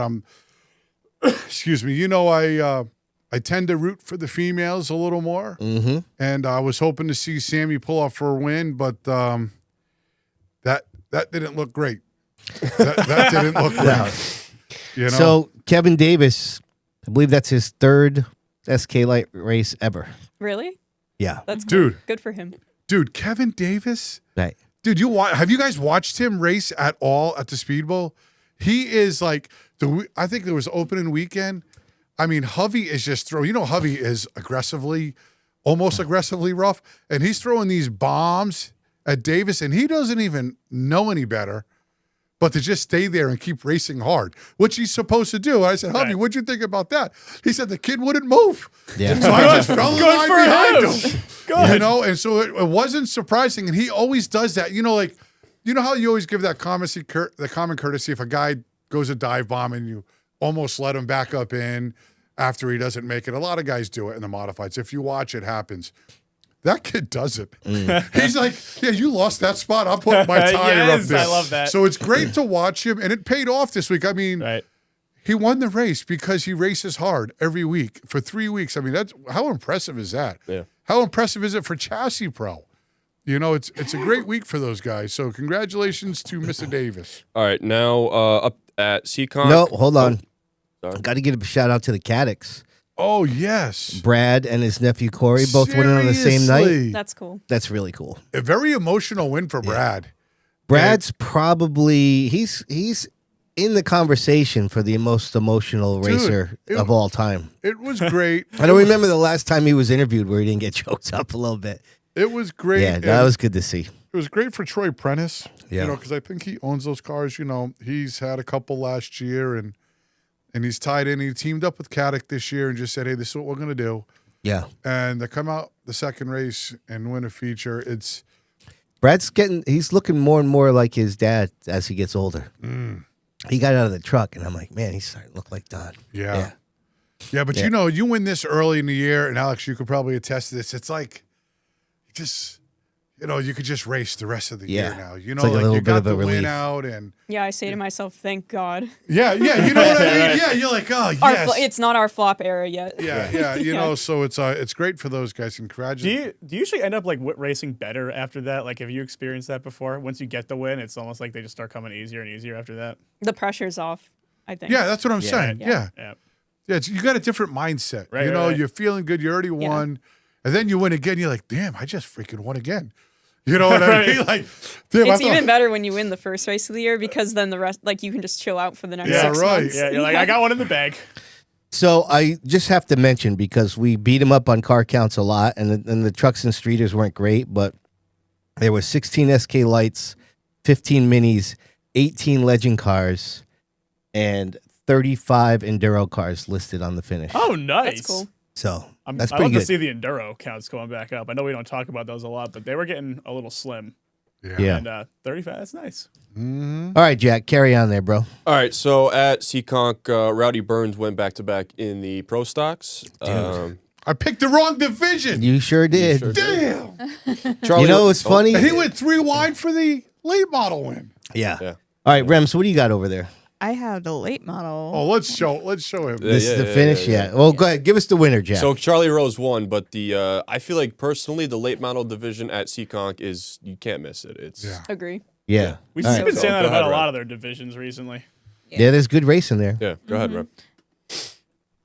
Excuse me. I tend to root for the females a little more, and I was hoping to see Sammy pull off for a win, but that didn't look great. That didn't look great. So Kevin Davis, I believe that's his third SK Light race ever. Really? Yeah. That's cool. Dude. Good for him. Dude, Kevin Davis. Right. Dude, have you guys watched him race at all at the Speedbowl? He is like I think there was opening weekend. I mean, Hovey is just Hovey is almost aggressively rough, and he's throwing these bombs at Davis, and he doesn't even know any better, but to just stay there and keep racing hard, which he's supposed to do. I said, Hovey, Right. what'd you think about that? He said the kid wouldn't move. Yeah. So I just fell in Good line for behind him. him. Good. And so it wasn't surprising, and he always does that. You know how you always give that the common courtesy if a guy goes a dive bomb and you almost let him back up in after he doesn't make it. A lot of guys do it in the modifieds. If you watch, it happens. That kid does it. He's like, yeah, you lost that spot. I'm putting my tire up Yes, there. I love that. So it's great to watch him, and it paid off this week. I mean, Right. he won the race because he races hard every week for 3 weeks. I mean, how impressive is that? Yeah. How impressive is it for Chassis Pro? you know, it's a great week for those guys. So congratulations to Mr. Davis. All right, now up at Seacon. No, hold on. Sorry. Got to give a shout out to the Caddicks. Oh, yes. Brad and his nephew Corey both winning on the same night. Seriously. That's cool. That's really cool. A very emotional win for Brad. Brad's probably he's in the conversation for the most emotional racer of all time. It was great. I don't remember the last time he was interviewed where he didn't get choked up a little bit. It was great. Yeah, that was good to see. It was great for Troy Prentice. Yeah. You know, because I think he owns those cars. You know, he's had a couple last year and he's tied in. He teamed up with Caddick this year and just said, hey, this is what we're going to do. Yeah. And to come out the second race and win a feature, he's looking more and more like his dad as he gets older. He got out of the truck, and I'm like, man, he's starting to look like Don. Yeah, but you know, you win this early in the year, and Alex, you could probably attest to this. It's like, you could just race the rest of the year now. You know, like a little you bit got of a the win relief. out, and Yeah, I say to myself, thank God. yeah, you know what I mean? Yeah, you're like, oh, yes. It's not our flop era yet. Yeah, you know, so it's great for those guys. Congratulations. Do you usually end up like racing better after that? Like, have you experienced that before? Once you get the win, it's almost like they just start coming easier and easier after that. The pressure's off, I think. Yeah, that's what I'm saying. Yeah. You got a different mindset. Right, you know, right. you're feeling good. You already won, and then you win again. You're like, damn, I just freaking won again. You know what I mean? Like, damn, It's even better when you win the first race of the year because then the rest, like, you can just chill out for the next 6 months. Yeah, you're like, I got one in the bag. So I just have to mention, because we beat him up on car counts a lot, and the trucks and streeters weren't great, but there were 16 SK lights, 15 minis, 18 legend cars, and 35 enduro cars listed on the finish. Oh, nice. That's cool. So that's I pretty love good. to see the enduro counts going back up. I know we don't talk about those a lot, but they were getting a little slim. Yeah. And 35, that's nice. All right, Jack, carry on there, bro. All right, so at Seaconk, Rowdy Burns went back-to-back in the Pro Stocks. I picked the wrong division. You sure did. Damn. Charlie, You know what's funny? And he went 3 wide for the late model win. Yeah. Yeah. All right, Rem, so what do you got over there? I have the late model. Oh, let's show him. This is the finish? Yeah. Well, go ahead. Give us the winner, Jack. So Charlie Rose won, but the I feel like personally the late model division at Seaconk is you can't miss it. It's Agree. yeah. We've All been right. saying that Go about ahead, a lot Rob. of their divisions recently. Yeah, there's good racing there. yeah. Go ahead, Rob.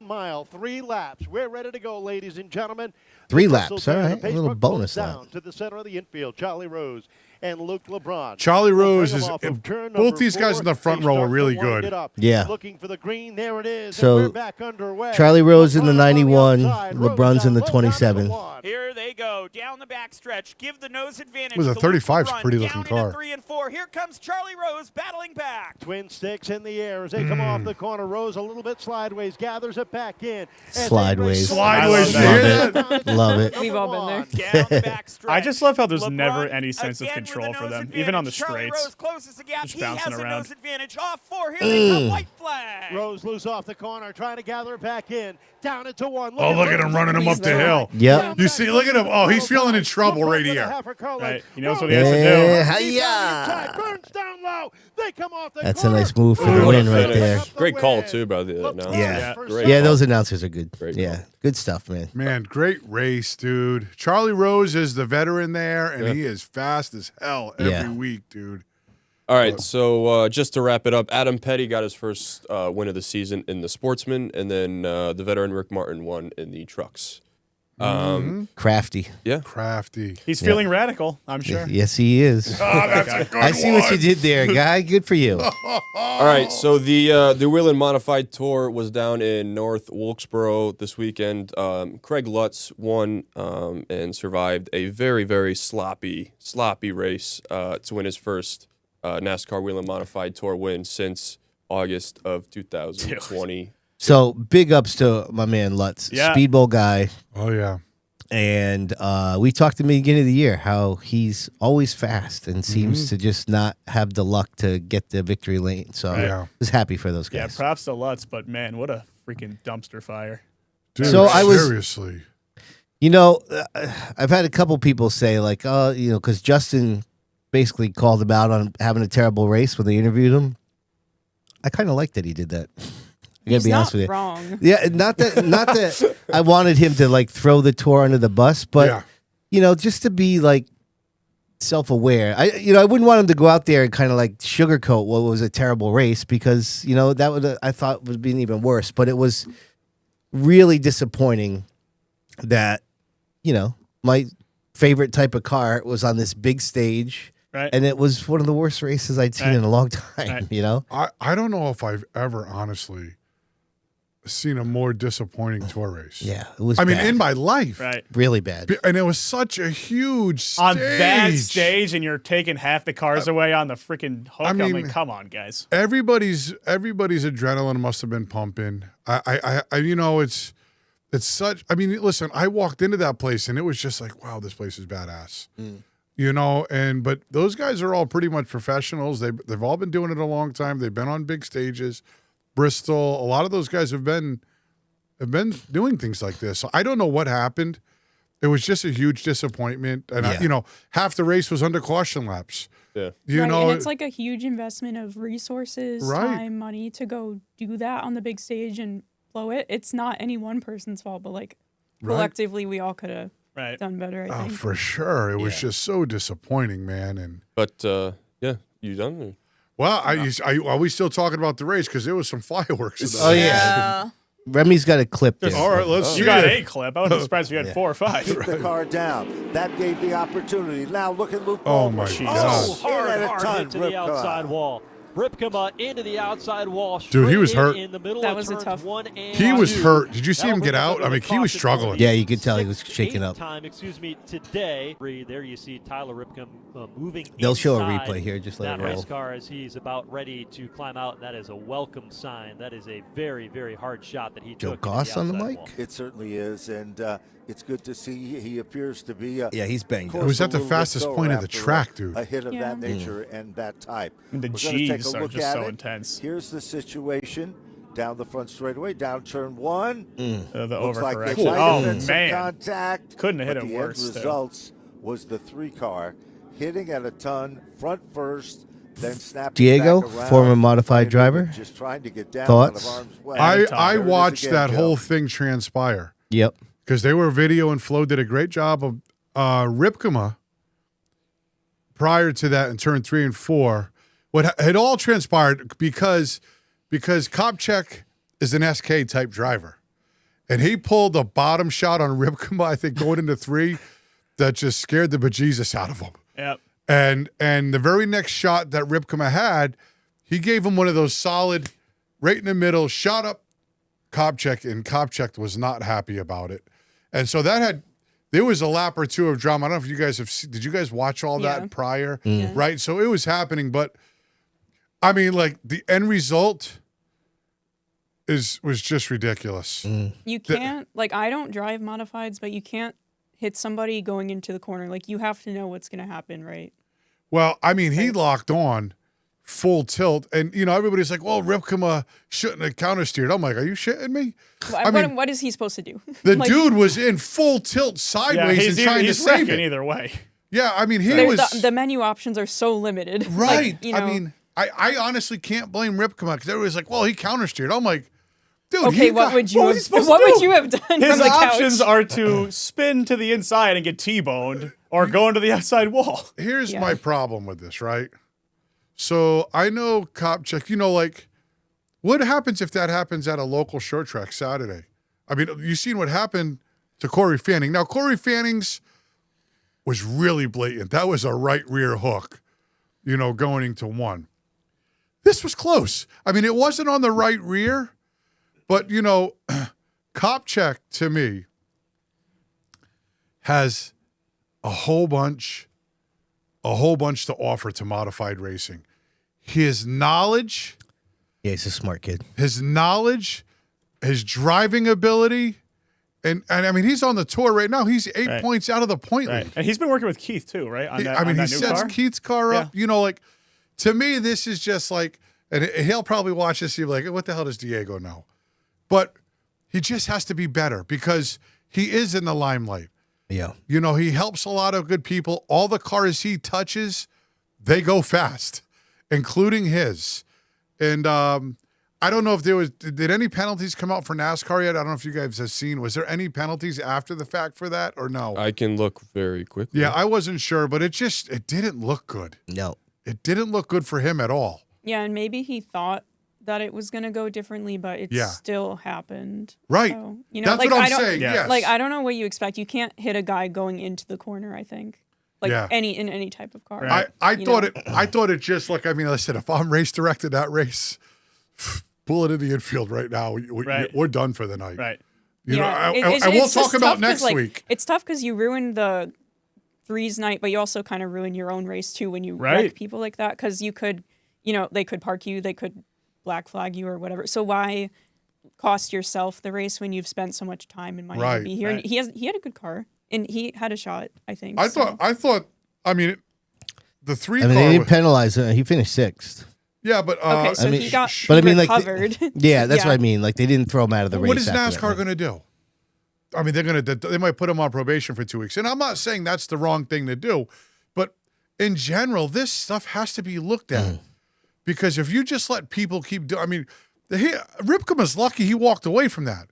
Mile, 3 laps. We're ready to go, ladies and gentlemen. 3 The laps. Bristol All Bears, right. the A little Paceburg bonus goes lap. down to the center of the infield. Charlie Rose and Luke LeBron. Charlie Will Rose bring is them off of turn both number these guys 4. in the front They row are start to really wind good. it up. Yeah. Looking for the green. There it is. So, and we're back underway. Charlie Rose in the LeBron on 91, outside. Rose LeBron's in the down low, down to 27. one. Here they go down the backstretch. Give the nose advantage. With a to 35's Luke pretty LeBron, looking down car. into 3 and 4. Here comes Charlie Rose battling back. Twin sticks in the air as they come off the corner. Rose a little bit sideways, gathers it back in. As they Slideways. Slideways, I you love hear that? Love it. We've all been there. Down the backstretch. I just love how there's LeBron never any sense of again with control the for nose them, advantage. even on the Charlie straights. Rose closes the gap. Just He bouncing has a around. nose advantage. Off 4. Here they come. White flag. Rose loose off the corner, trying to gather it back in. Down into 1. Oh, look at him running him up the hill. Yep. You see, look at him. Oh, he's feeling in trouble right here. Right. He knows what he has to Yeah, do. hiya. Burns down low. They come off the That's a corner. nice move for the Rose win right picks there. up the Great call win. too, brother. No. Yeah. Great Yeah, call. those announcers are good. Great Yeah, good stuff, man. Man, great race, dude. Charlie Rose is the veteran there, and he is fast as hell every Yeah. week, dude. All right, so just to wrap it up, Adam Petty got his first win of the season in the Sportsman, and then the veteran Rick Martin won in the Trucks. Crafty. Yeah. Crafty. He's feeling radical, I'm sure. Yes, he is. Oh, that's a good I see what you did there, guy. Good for you. All right, so the Whelen Modified Tour was down in North Wilkesboro this weekend. Craig Lutz won and survived a very, very sloppy race to win his first NASCAR Whelen Modified Tour win since August of 2020. So big ups to my man Lutz, Yeah. Speedbowl guy. Oh, yeah. And we talked at the beginning of the year how he's always fast and seems to just not have the luck to get the victory lane. So Yeah. I was happy for those Yeah, guys. props to Lutz, but man, what a freaking dumpster fire. Dude, So I was- seriously. You know, I've had a couple people say like, oh, you know, because Justin basically called him out on having a terrible race when they interviewed him. I kind of like that he did that. I gotta He's be not honest with you. wrong. Yeah, not that I wanted him to like throw the tour under the bus, but Yeah. you know, just to be like self-aware. I wouldn't want him to go out there and kind of like sugarcoat what was a terrible race, because that would I thought would be even worse. But it was really disappointing that my favorite type of car was on this big stage, Right. and it was one of the worst races I'd seen in a long time. Right. I don't know if I've ever honestly seen a more disappointing tour race. Yeah, it was. I mean, bad. in my life, Right. Really bad. and it was such a huge stage. On that stage, and you're taking half the cars away on the freaking hook. I mean, come on, guys. Everybody's adrenaline must have been pumping. It's such. I mean, listen, I walked into that place and it was just like, wow, this place is badass. But those guys are all pretty much professionals. They've all been doing it a long time. They've been on big stages. Bristol, a lot of those guys have been doing things like this. So I don't know what happened. It was just a huge disappointment, and half the race was under caution laps. Yeah, and it's like a huge investment of resources, Right. time, money to go do that on the big stage and blow it. It's not any one person's fault, but like collectively, we all could have done better. I think. For sure, it was just so disappointing, man. But you done? Or? Well, are we still talking about the race? Because there was some fireworks. Oh yeah. Remy's got a clip there. All right, let's see. You got it. a clip. I wouldn't be surprised if you had 4 or 5. Keep the car down. That gave the opportunity. Now look at Luke. Oh my Baldwin. God. Hard hit to the outside wall. Ripkema into the outside wall. Dude, he was straight hurt. In the middle That of was a turns tough- 1 and He was 2. hurt. Did you see him That'll get bring out? him I mean, to he was caution struggling. point. Yeah, you could tell he was Sixth, shaking eighth up. Time, today. There you see Tyler Ripken moving. They'll show a inside replay here, just let that it roll. race car as he's about ready to climb out. That is a welcome sign. That is a very, very hard shot that he Joe took. Goss on the mic? It certainly is, and it's good to see. He appears to be. Yeah, he's banged It up. was at the a little bit fastest point of the after track, dude. A hit of Yeah. that nature and that type. And the We're gonna take G's a are look just at so it. intense. Here's the situation. Down the front straightaway, down turn 1. The Looks like there overcorrection. might have Oh, been some man. contact. Couldn't have hit but it the worse, end too. results was the 3 car hitting at a ton, front first, then snapping Diego, back around. former modified driver. Just trying to get down Thoughts? out of harm's way. I There it is watched again, that Joe. whole thing transpire Yep. because they were video and Flo did a great job of Ripkema prior to that in turn 3 and 4. What had all transpired because Kopchak is an SK type driver, and he pulled the bottom shot on Ripkema, I think, going into 3, that just scared the bejesus out of him. Yep. And the very next shot that Ripkema had, he gave him one of those solid, right in the middle, shot up Kopchak, and Kopchak was not happy about it. And so there was a lap or two of drama. I don't know if you guys did you guys watch all that prior? Right? So it was happening, but I mean, like, the end result was just ridiculous. You can't, I don't drive modifieds, but you can't hit somebody going into the corner. Like, you have to know what's going to happen, right? Well, I mean, he locked on full tilt, and everybody's like, "Well, Ripkema shouldn't have countersteered." I'm like, "Are you shitting me?" What is he supposed to do? The dude was in full tilt sideways and trying to save it. Either way. Yeah, I mean, he was the menu options are so limited. right. I mean, I honestly can't blame Ripkema because everybody's like, "Well, he countersteered." I'm like, dude, okay, what would you have done? His from the options couch? are to spin to the inside and get T-boned, or go into the outside wall. Here's my problem with this, right? So I know Kopchak, what happens if that happens at a local short track Saturday? I mean, you've seen what happened to Corey Fanning. Now, Corey Fanning's was really blatant. That was a right rear hook, going into 1. This was close. I mean, it wasn't on the right rear, but, Kopchak, to me, has a whole bunch to offer to modified racing. His knowledge. Yeah, he's a smart kid. His knowledge, his driving ability, and I mean, he's on the tour right now. He's 8 points out of the point lead. And he's been working with Keith too, right? On that, I mean, on he that new sets car? Keith's car up. To me, this is just like, and he'll probably watch this and be like, what the hell does Diego know? But he just has to be better because he is in the limelight. Yeah. He helps a lot of good people. All the cars he touches, they go fast, including his. And I don't know if there was. Did any penalties come out for NASCAR yet? I don't know if you guys have seen. Was there any penalties after the fact for that or no? I can look very quickly. Yeah, I wasn't sure, but it didn't look good. No. It didn't look good for him at all. Yeah, and maybe he thought that it was going to go differently, but it still happened. Right. So, That's what I'm saying. Yes. Like, I don't know what you expect. You can't hit a guy going into the corner, I think. Like in any type of car. Right. I thought it just like, I mean, listen, if I'm race directed that race, pull it in the infield right now. We're done for the night. Right. You know, and we'll talk about next week. It's tough because you ruin the threes night, but you also kind of ruin your own race too when you wreck people like that. Because you could, they could park you, they could black flag you or whatever. So why cost yourself the race when you've spent so much time and money to be here? Right. And he had a good car and he had a shot, I think. I thought. I mean, the three. I mean, they didn't penalize him. He finished 6th. Yeah, but okay, so he got recovered. That's what I mean. Like they didn't throw him out of the race. What is NASCAR going to do? I mean, they might put him on probation for 2 weeks, and I'm not saying that's the wrong thing to do, but in general, this stuff has to be looked at because if you just let people keep doing, I mean, Ripken was lucky he walked away from that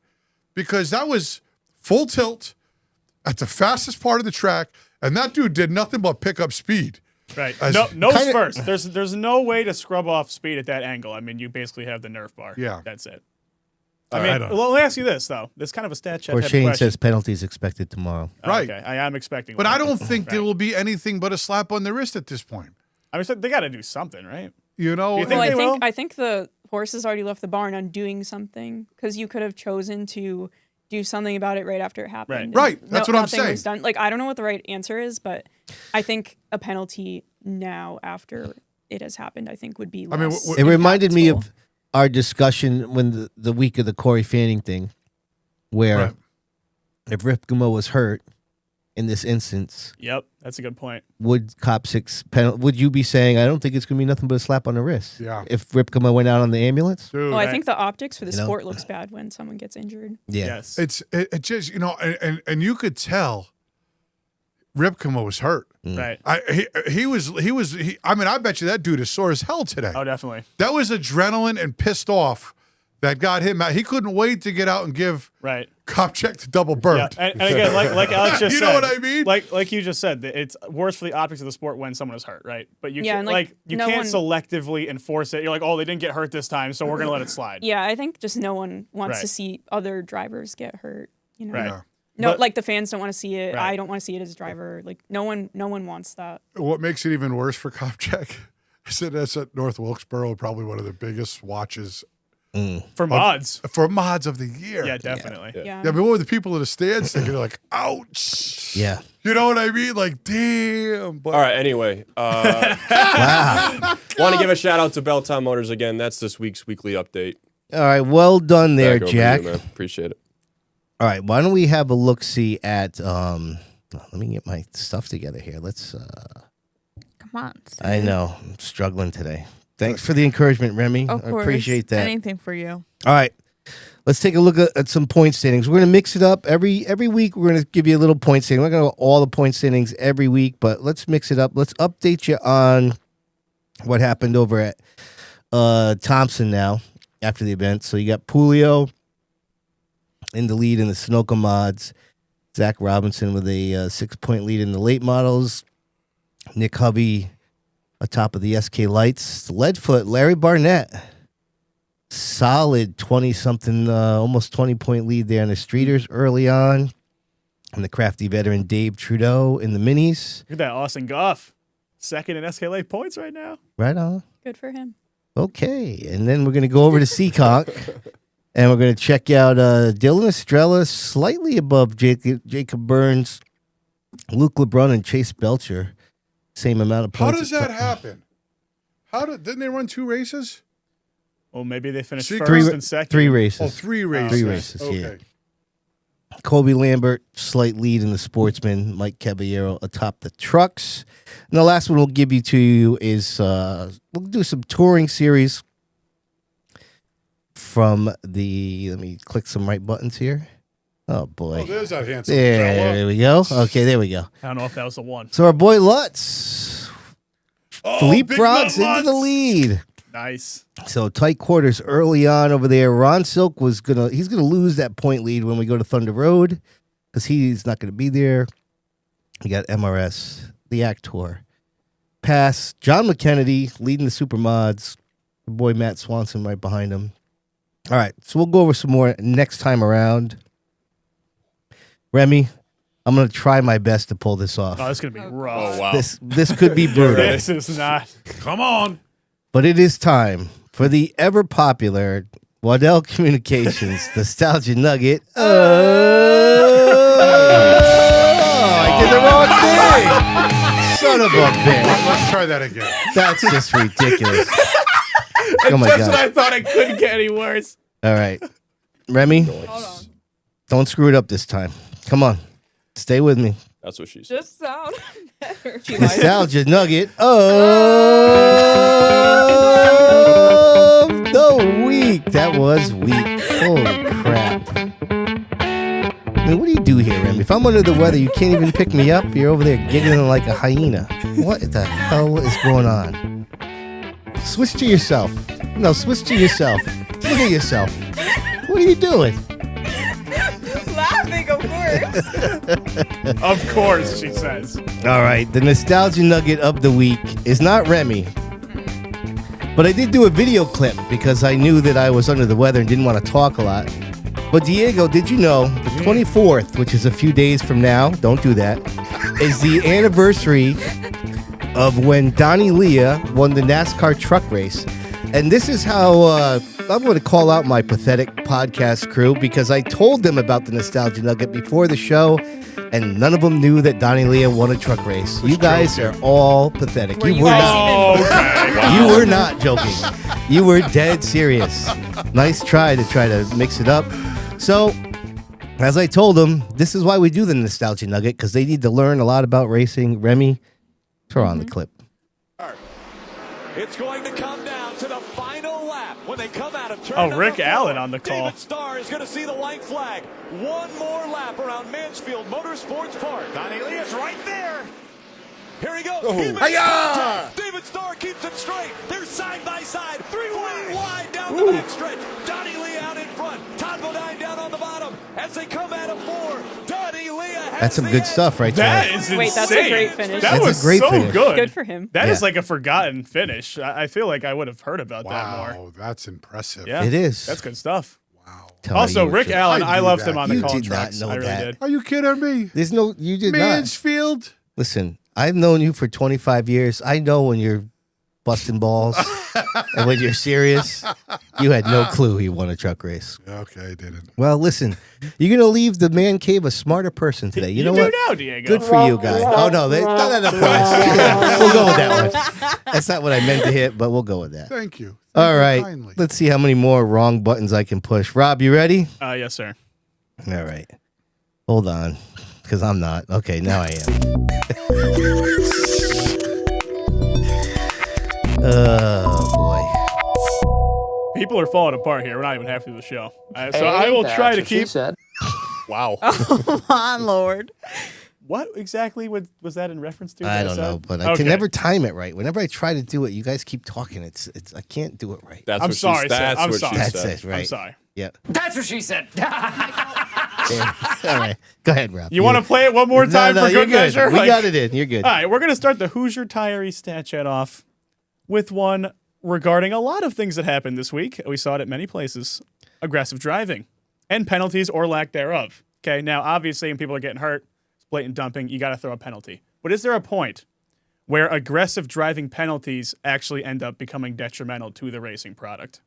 because that was full tilt at the fastest part of the track, and that dude did nothing but pick up speed. Right. Nose first. There's no way to scrub off speed at that angle. I mean, you basically have the Nerf bar. Yeah. That's it. I mean, let me ask you this, though. This kind of a stat check. Or Shane says penalties expected tomorrow. Right. Okay. I am expecting But one. I don't think there will be anything but a slap on the wrist at this point. I mean, so they got to do something, right? You know? You think I think the horses already left the barn on doing something because you could have chosen to do something about it right after it happened. Right. That's what I'm nothing saying. was done. Like, I don't know what the right answer is, but I think a penalty now after it has happened, I think would be less it reminded me of our discussion when the week of the Corey Fanning thing, where if Ripken was hurt in this instance, yep, that's a good point. Would Cop 6 would you be saying, I don't think it's going to be nothing but a slap on the wrist? Yeah. If Ripken went out on the ambulance? Well, I think the optics for the sport looks bad when someone gets injured. Yeah. Yes. It just, and you could tell Ripken was hurt. Right. I mean, I bet you that dude is sore as hell today. Oh, definitely. That was adrenaline and pissed off that got him out. He couldn't wait to get out and give Cop Check the double bird. Yeah. And again, like Alex just said. You know what I mean? Like you just said, it's worse for the optics of the sport when someone is hurt, right? But you can't, you can't selectively enforce it. You're like, oh, they didn't get hurt this time, so we're going to let it slide. Yeah, I think just no one wants to see other drivers get hurt. Right. Yeah. No, like the fans don't want to see it. I don't want to see it as a driver. Like no one wants that. What makes it even worse for Cop Check is that that's at North Wilkesboro, probably one of the biggest watches for mods of the year. Yeah, definitely. Yeah. But what were the people in the stands thinking? They're like, ouch. Yeah. You know what I mean? Like, damn. But all right. Anyway, want to give a shout out to Belltown Motors again. That's this week's weekly update. All right. Well done there, Back over Jack. to you, man. Appreciate it. All right, why don't we have a look-see at, let me get my stuff together here. Let's, Come on. Steve. I know, I'm struggling today. Thanks for the encouragement, Remy. Of course. I appreciate that. Anything for you. All right, let's take a look at some point standings. We're going to mix it up. Every week, we're going to give you a little point standing. We're going to go all the point standings every week, but let's mix it up. Let's update you on what happened over at Thompson now after the event. So you got Pulio in the lead in the Sunoco mods. Zach Robinson with a 6-point lead in the late models. Nick Hubby atop of the SK Lights. Leadfoot, Larry Barnett. Solid 20-something, almost 20-point lead there in the Streeters early on. And the crafty veteran Dave Trudeau in the minis. Look at that, Austin Goff. Second in SK Late points right now. Right on. Good for him. Okay, and then we're going to go over to Seekonk. And we're going to check out Dylan Estrella, slightly above Jacob Burns, Luke LeBron, and Chase Belcher. Same amount of how points. does that happen? Didn't they run 2 races? Well, maybe they finished See, first and second. 3 races. Oh, 3 races. 3 races, okay. Yeah. Colby Lambert, slight lead in the Sportsman. Mike Caballero atop the trucks. And the last one we'll give to you is we'll do some touring series from the, let me click some right buttons here. Oh, boy. Oh, there's that handsome there we go. Okay, there we go. I don't know if that was the one. So our boy Lutz. Philippe Big Frogs Nut into the Lutz. lead. Nice. So tight quarters early on over there. Ron Silk he's gonna lose that point lead when we go to Thunder Road because he's not gonna be there. We got MRS, the Act Tour. Pass. John McKennedy leading the Super Mods. The boy Matt Swanson right behind him. All right, so we'll go over some more next time around. Remy, I'm gonna try my best to pull this off. Oh, this is gonna be rough. Oh, wow. This could be brutal. This is not. Come on. But it is time for the ever popular Waddell Communications Nostalgia Nugget. I did the wrong thing. Son of a bitch. Let's try that again. That's just ridiculous. Oh my Just God. when I thought it couldn't get any worse. All right. Remy, don't screw it up this time. Come on. Stay with me. That's what she said. Just sound better. Nostalgia Nugget of the week. That was weak. Holy crap. I mean, what do you do here, Remy? If I'm under the weather, you can't even pick me up. You're over there giggling like a hyena. What the hell is going on? Switch to yourself. No, switch to yourself. Look at yourself. What are you doing? Laughing, of course. Of course, she says. All right, the Nostalgia Nugget of the week is not Remy. But I did do a video clip because I knew that I was under the weather and didn't want to talk a lot. But Diego, did you know the 24th, which is a few days from now, don't do that, is the anniversary of when Donnie Leah won the NASCAR truck race. And this is how I'm going to call out my pathetic podcast crew because I told them about the Nostalgia Nugget before the show, and none of them knew that Donnie Leah won a truck race. You guys are all pathetic. You were not. Okay. You were not joking. You were dead serious. Nice try to mix it up. So, as I told them, this is why we do the Nostalgia Nugget, because they need to learn a lot about racing. Remy, throw on the clip. It's going to come down to the final lap when they come out of turn Oh, number Rick 4. Allen on the call. David Starr is going to see the white flag. One more lap around Mansfield Motorsports Park. Donnie Lee is right there. Here he goes. He makes contact. David Starr keeps it straight. They're side by side. Three wide down the backstretch. Donnie Lee out in front. Todd Bodine down on the bottom. As they come out of 4, Donnie Lee has That's some the good edge. stuff right there. That is insane. Wait, that's a great finish. That That's a was great so finish. good. Good for him. That is Yeah. like a forgotten finish. I feel like I would have heard about that more. Wow, that's impressive. Yeah, It is. That's good stuff. Wow. Tell me Also, you Rick should- Allen, I I knew loved that. him on the You call did not tracks. know I really that. did. Are you kidding me? There's no, you did not. Mansfield? Listen, I've known you for 25 years. I know when you're busting balls and when you're serious. You had no clue he won a truck race. Okay, I didn't. Well, listen, you're going to leave the man cave a smarter person today. You know do what? now, Diego. Good for you, guy. Oh, no, that applies. Yeah, we'll go with that one. That's not what I meant to hit, but we'll go with that. Thank you. All right. Kindly. Let's see how many more wrong buttons I can push. Rob, you ready? Yes, sir. All right. Hold on, because I'm not. Okay, now I am. Oh, boy. People are falling apart here. We're not even half through the show. So I will try to keep. Wow. Come on, Lord. What exactly was that in reference to? I that don't said? know, but I Okay. can never time it right. Whenever I try to do it, you guys keep talking. It's I can't do it right. That's I'm what sorry, she, sir. that's I'm what sorry. she That's said. it, right? I'm sorry. Yeah. That's what she said. Yeah. All right. Go ahead, Rob. You want to play it one more time for you're good measure? We Like- got it in. You're good. All right, we're going to start the Hoosier Tiree stat chat off with one regarding a lot of things that happened this week. We saw it at many places. Aggressive driving and penalties or lack thereof. Okay, now obviously when people are getting hurt, it's blatant dumping, you got to throw a penalty. But is there a point where aggressive driving penalties actually end up becoming detrimental to the racing product?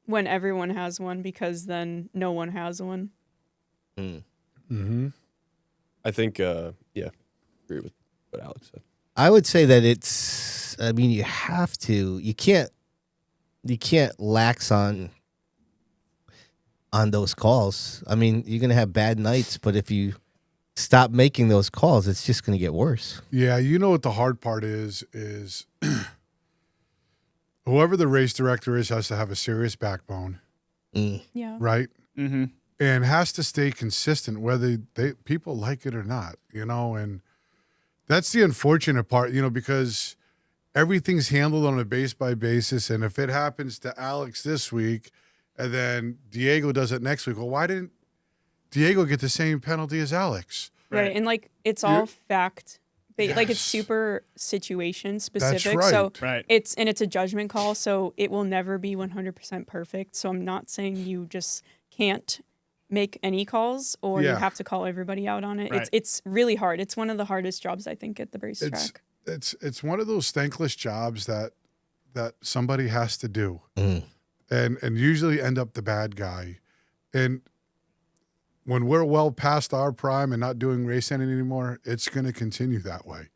When everyone has one, because then no one has one. Mm-hmm. I think, yeah, agree with what Alex said. I would say that it's. I mean, you have to. You can't lax on those calls. I mean, you're gonna have bad nights, but if you stop making those calls, it's just gonna get worse. Yeah, you know what the hard part is whoever the race director is has to have a serious backbone, Yeah. right? Mm-hmm. And has to stay consistent whether people like it or not, you know, and that's the unfortunate part, you know, because everything's handled on a base by basis. And if it happens to Alex this week, and then Diego does it next week, well, why didn't Diego get the same penalty as Alex? Right. And like it's all fact. Like it's super situation specific. That's right. So Right. it's a judgment call. So it will never be 100% perfect. So I'm not saying you just can't make any calls or you have to call everybody out on it. Right. It's really hard. It's one of the hardest jobs I think at the racetrack. It's one of those thankless jobs that somebody has to do, and usually end up the bad guy. And when we're well past our prime and not doing race ending anymore, it's going to continue that way.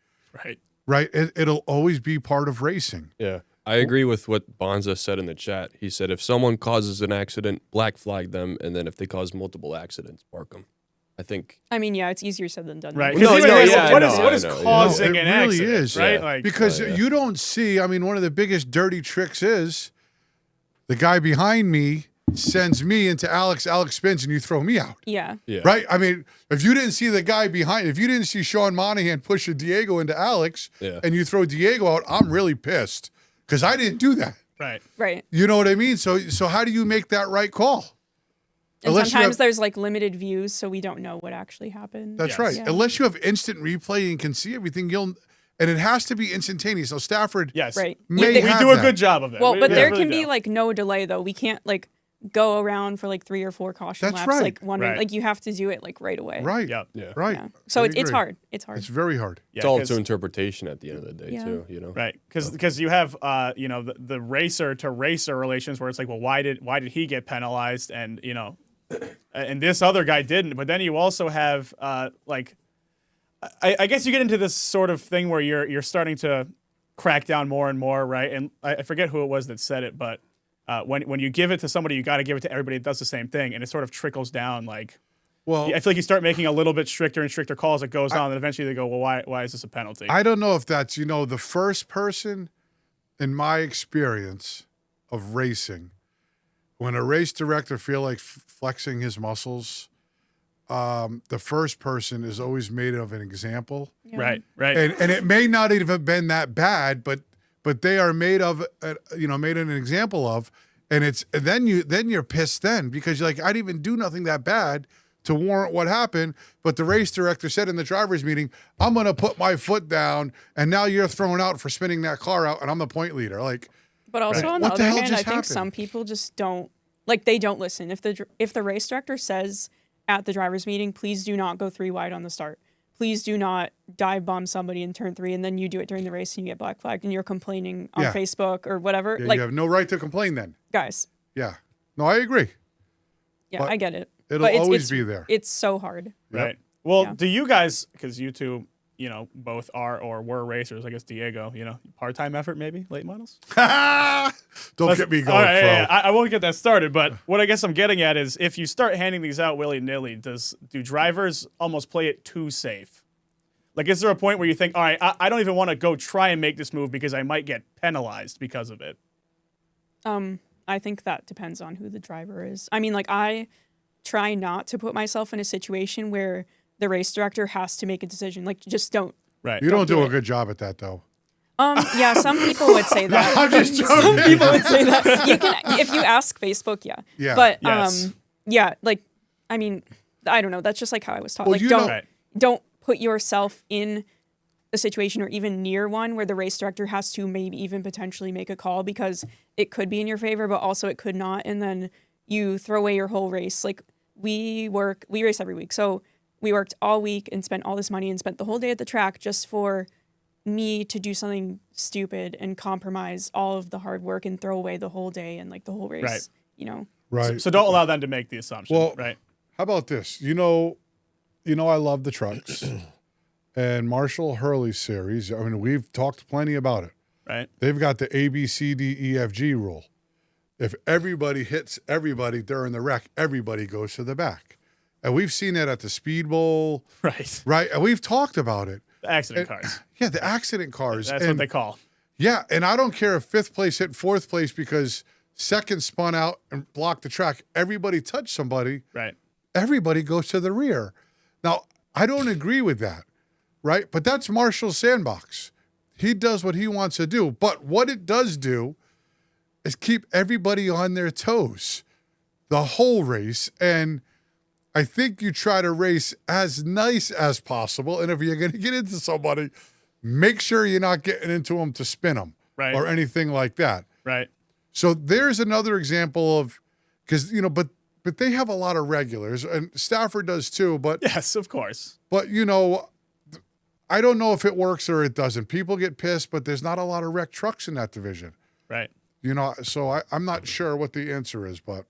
Right. Right. It'll always be part of racing. Yeah. I agree with what Bonza said in the chat. He said if someone causes an accident, black flag them, and then if they cause multiple accidents, park them. I think. I mean, yeah, it's easier said than done. Right. No, what is causing it an really accident? is, right? Like, because you don't see. I mean, one of the biggest dirty tricks is the guy behind me sends me into Alex. Alex spins, and you throw me out. Yeah. Right. I mean, if you didn't see the guy behind, if you didn't see Sean Monahan push a Diego into Alex, and you throw Diego out, I'm really pissed because I didn't do that. Right. Right. You know what I mean? So how do you make that right call? And sometimes there's like limited views, so we don't know what actually happened. That's right. Yeah. Unless you have instant replay and can see everything, and it has to be instantaneous. So Stafford, Right. We do a good job of it. Well, but there really can be like no delay though. We can't like go around for like 3 or 4 caution That's laps. right. Like one, Right. like you have to do it like right away. Right. Yeah. Right. Yeah. So I it's agree. hard. It's hard. It's very hard. It's all to interpretation at the end of the day, too. You know, right? Because you have the racer to racer relations where it's like, well, why did he get penalized, and and this other guy didn't. But then you also have like, I guess you get into this sort of thing where you're starting to crack down more and more, right? And I forget who it was that said it, but when you give it to somebody, you got to give it to everybody that does the same thing, and it sort of trickles down. Like, well, I feel like you start making a little bit stricter and stricter calls. It goes on, and eventually they go, well, why is this a penalty? I don't know if that's the first person in my experience of racing, when a race director feel like flexing his muscles, the first person is always made of an example. Yeah. Right. And it may not even have been that bad, but they are made of made an example of, and then you're pissed then because you're like, I didn't even do nothing that bad to warrant what happened, but the race director said in the drivers meeting, I'm going to put my foot down, and now you're thrown out for spinning that car out, and I'm the point leader. Like, but also on the what other hell hand, just I think happened? some people just don't they don't listen. If the race director says at the drivers meeting, please do not go 3 wide on the start. Please do not dive bomb somebody in turn 3, and then you do it during the race and you get black flagged and you're complaining on Facebook or whatever. Yeah, like, you have no right to complain then. guys. Yeah. No, I agree. Yeah, But I get it. It'll But always be there. It's so hard. Right. Well, Yeah. do you guys, because you two, both are or were racers, I guess Diego, part-time effort maybe, late models? Don't get me going, all right, bro. yeah, I won't get that started, but what I guess I'm getting at is if you start handing these out willy-nilly, do drivers almost play it too safe? Like, is there a point where you think, all right, I don't even want to go try and make this move because I might get penalized because of it? I think that depends on who the driver is. I mean, like, I try not to put myself in a situation where the race director has to make a decision. Like, just don't. Right. You don't do do a it. good job at that, though. Yeah, some people would say that. I'm just joking. Some people would say that. You can, if you ask Facebook, yeah. Yeah. But Yes. yeah, like, I mean, I don't know. That's just like how I was taught. Well, like, you don't know- don't put yourself in a situation or even near one where the race director has to maybe even potentially make a call because it could be in your favor, but also it could not, and then you throw away your whole race. Like, we race every week, so we worked all week and spent all this money and spent the whole day at the track just for me to do something stupid and compromise all of the hard work and throw away the whole day and like the whole race. Right. Right. So don't allow them to make the assumption. Well, right. How about this? I love the trucks. And Marshall Hurley's series, I mean, we've talked plenty about it. Right. They've got the A, B, C, D, E, F, G rule. If everybody hits everybody during the wreck, everybody goes to the back. And we've seen that at the Speedbowl. Right. Right. And we've talked about it. The accident cars. Yeah, the accident cars. That's what they call. Yeah, and I don't care if 5th place hit 4th place because 2nd spun out and blocked the track. Everybody touched somebody. Right. Everybody goes to the rear. Now, I don't agree with that, right? But that's Marshall's sandbox. He does what he wants to do. But what it does do is keep everybody on their toes the whole race. And I think you try to race as nice as possible. And if you're going to get into somebody, make sure you're not getting into them to spin them or anything like that. Right. So there's another example of, because, you know, but they have a lot of regulars, and Stafford does too. But yes, of course. But, you know, I don't know if it works or it doesn't. People get pissed, but there's not a lot of wrecked trucks in that division. Right. You know, so I'm not sure what the answer is, but.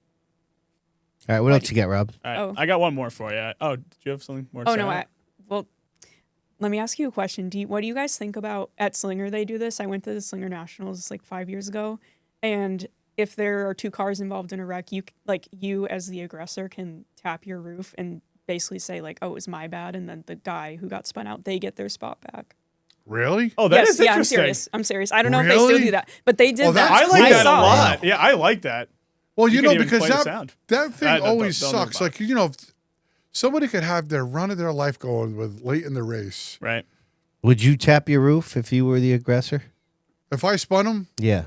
All right, what else you got, Rob? All right, Oh. I got one more for you. Oh, do you have something more to Oh, say? no. Well, let me ask you a question. What do you guys think about at Slinger? They do this. I went to the Slinger Nationals like 5 years ago. And if there are two cars involved in a wreck, you as the aggressor can tap your roof and basically say like, oh, it was my bad. And then the guy who got spun out, they get their spot back. Really? Oh, that yes, is yeah, interesting. I'm serious. I don't know if they still do that, but they did that. I like that a saw lot. it. Yeah, I like that. Well, you know, can even because play the sound. that thing always don't know sucks. about Like, you know, somebody could have their run of their life going with late in the race. Right. Would you tap your roof if you were the aggressor? If I spun them, Yeah.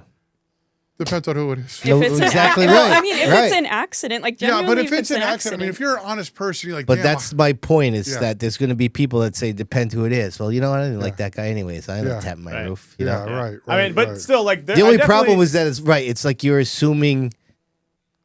depends on who it is. No, If it's exactly an, right. Well, I mean, if right. it's an accident, like Yeah, genuinely, but if it's an accident, I mean, if you're an honest person, you're like, But damn, that's my point is Yeah. that there's going to be people that say, depend who it is. Well, you know what? I didn't like that guy anyways. I Yeah. don't tap my Right. roof. You know? right. I mean, but still, like, The only problem is that it's right. It's like you're assuming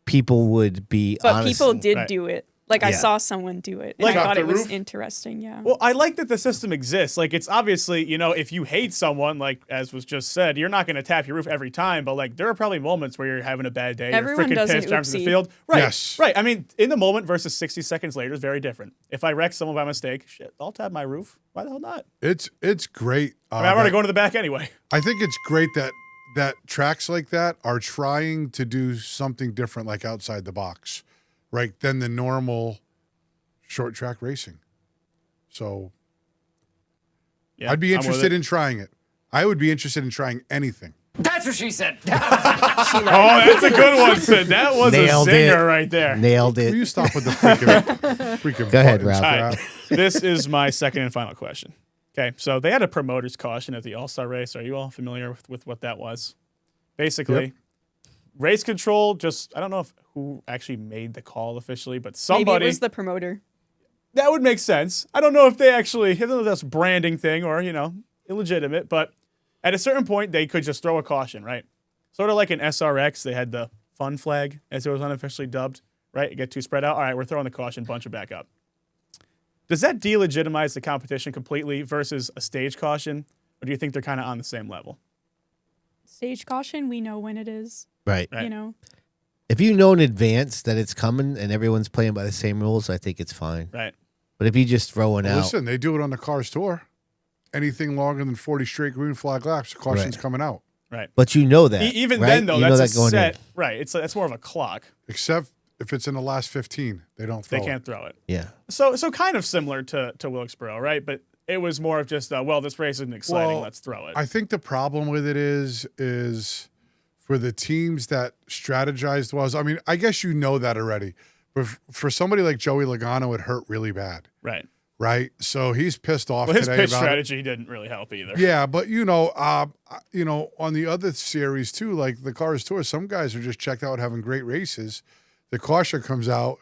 people would be But honest. people did Right. do it. Like I Yeah. saw someone do it, and Like I off thought the it was roof? interesting. Yeah. Well, I like that the system exists. Like, it's obviously, you know, if you hate someone, like as was just said, you're not going to tap your roof every time. But like, there are probably moments where you're having a bad day, Everyone you're does freaking an pissed, driving to the oopsie. field. Right. Yes. Right. I mean, in the moment versus 60 seconds later is very different. If I wreck someone by mistake, shit, I'll tap my roof. Why the hell not? It's great. I mean, I'm already going to the back anyway. I think it's great that tracks like that are trying to do something different, like outside the box, right, than the normal short track racing. So Yeah, I'd be I'm with interested it. in trying it. I would be interested in trying anything. That's what she said. Oh, that's a good one, Sid. That was Nailed a singer it. right there. Nailed Will it. you stop with the freaking Go ahead, buttons, Rob. All right. crap? This is my second and final question. Okay, so they had a promoter's caution at the All-Star race. Are you all familiar with what that was? Basically, Yep. race control, just, I don't know who actually made the call officially, but Maybe somebody. it was the promoter. That would make sense. I don't know if they actually, I don't know if that's a branding thing or, you know, illegitimate, but at a certain point, they could just throw a caution, right? Sort of like in SRX, they had the fun flag, as it was unofficially dubbed, right? You get too spread out. All right, we're throwing the caution, bunch it back up. Does that delegitimize the competition completely versus a stage caution, or do you think they're kind of on the same level? Stage caution, we know when it is. Right. You know. If you know in advance that it's coming and everyone's playing by the same rules, I think it's fine. Right. But if you just throw one Well, out, listen, they do it on the Cars Tour. Anything longer than 40 straight green flag laps, caution's Right. coming out. Right. but you know that. Even right? then, though, you know that's that a going set. in. Right. That's more of a clock. Except if it's in the last 15, they don't throw They can't throw it. Yeah. So kind of similar to Wilkesboro, right? But it was more of just, well, this race isn't exciting. Well, Let's throw it. I think the problem with it is for the teams that strategized was, I mean, I guess you know that already, but for somebody like Joey Logano, it hurt really bad, right. So he's pissed off Well, his today pitch about strategy didn't really help either. it. Yeah, but you know, on the other series too, like the Cars Tour, some guys are just checked out having great races. The caution comes out,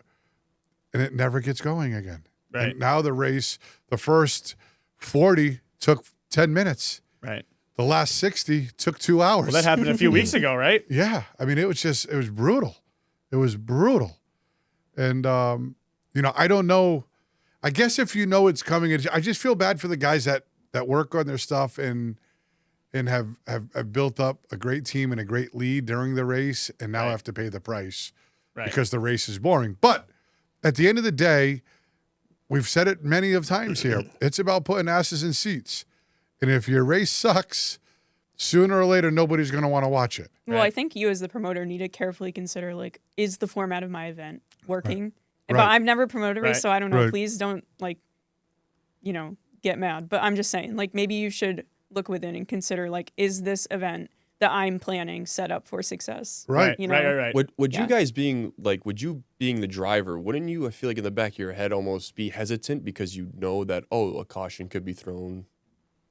and it never gets going again. Right. And now the race, the first 40 took 10 minutes. Right. The last 60 took 2 hours. Well, that happened a few weeks ago, right? Yeah. I mean, it was brutal. It was brutal. And, you know, I don't know. I guess if you know it's coming, I just feel bad for the guys that work on their stuff and have built up a great team and a great lead during the race and now have to pay the price because the race is boring. But at the end of the day, we've said it many of times here. It's about putting asses in seats. And if your race sucks, sooner or later, nobody's going to want to watch it. Well, I think you as the promoter need to carefully consider, like, is the format of my event working? But Right. I've never promoted a race, Right. so I don't know. Right. Please don't, like, you know, get mad. But I'm just saying, like, maybe you should look within and consider, like, is this event that I'm planning set up for success? Right. You know? Right. Would Yeah. you guys being the driver, wouldn't you, I feel like in the back of your head almost be hesitant because you know that, a caution could be thrown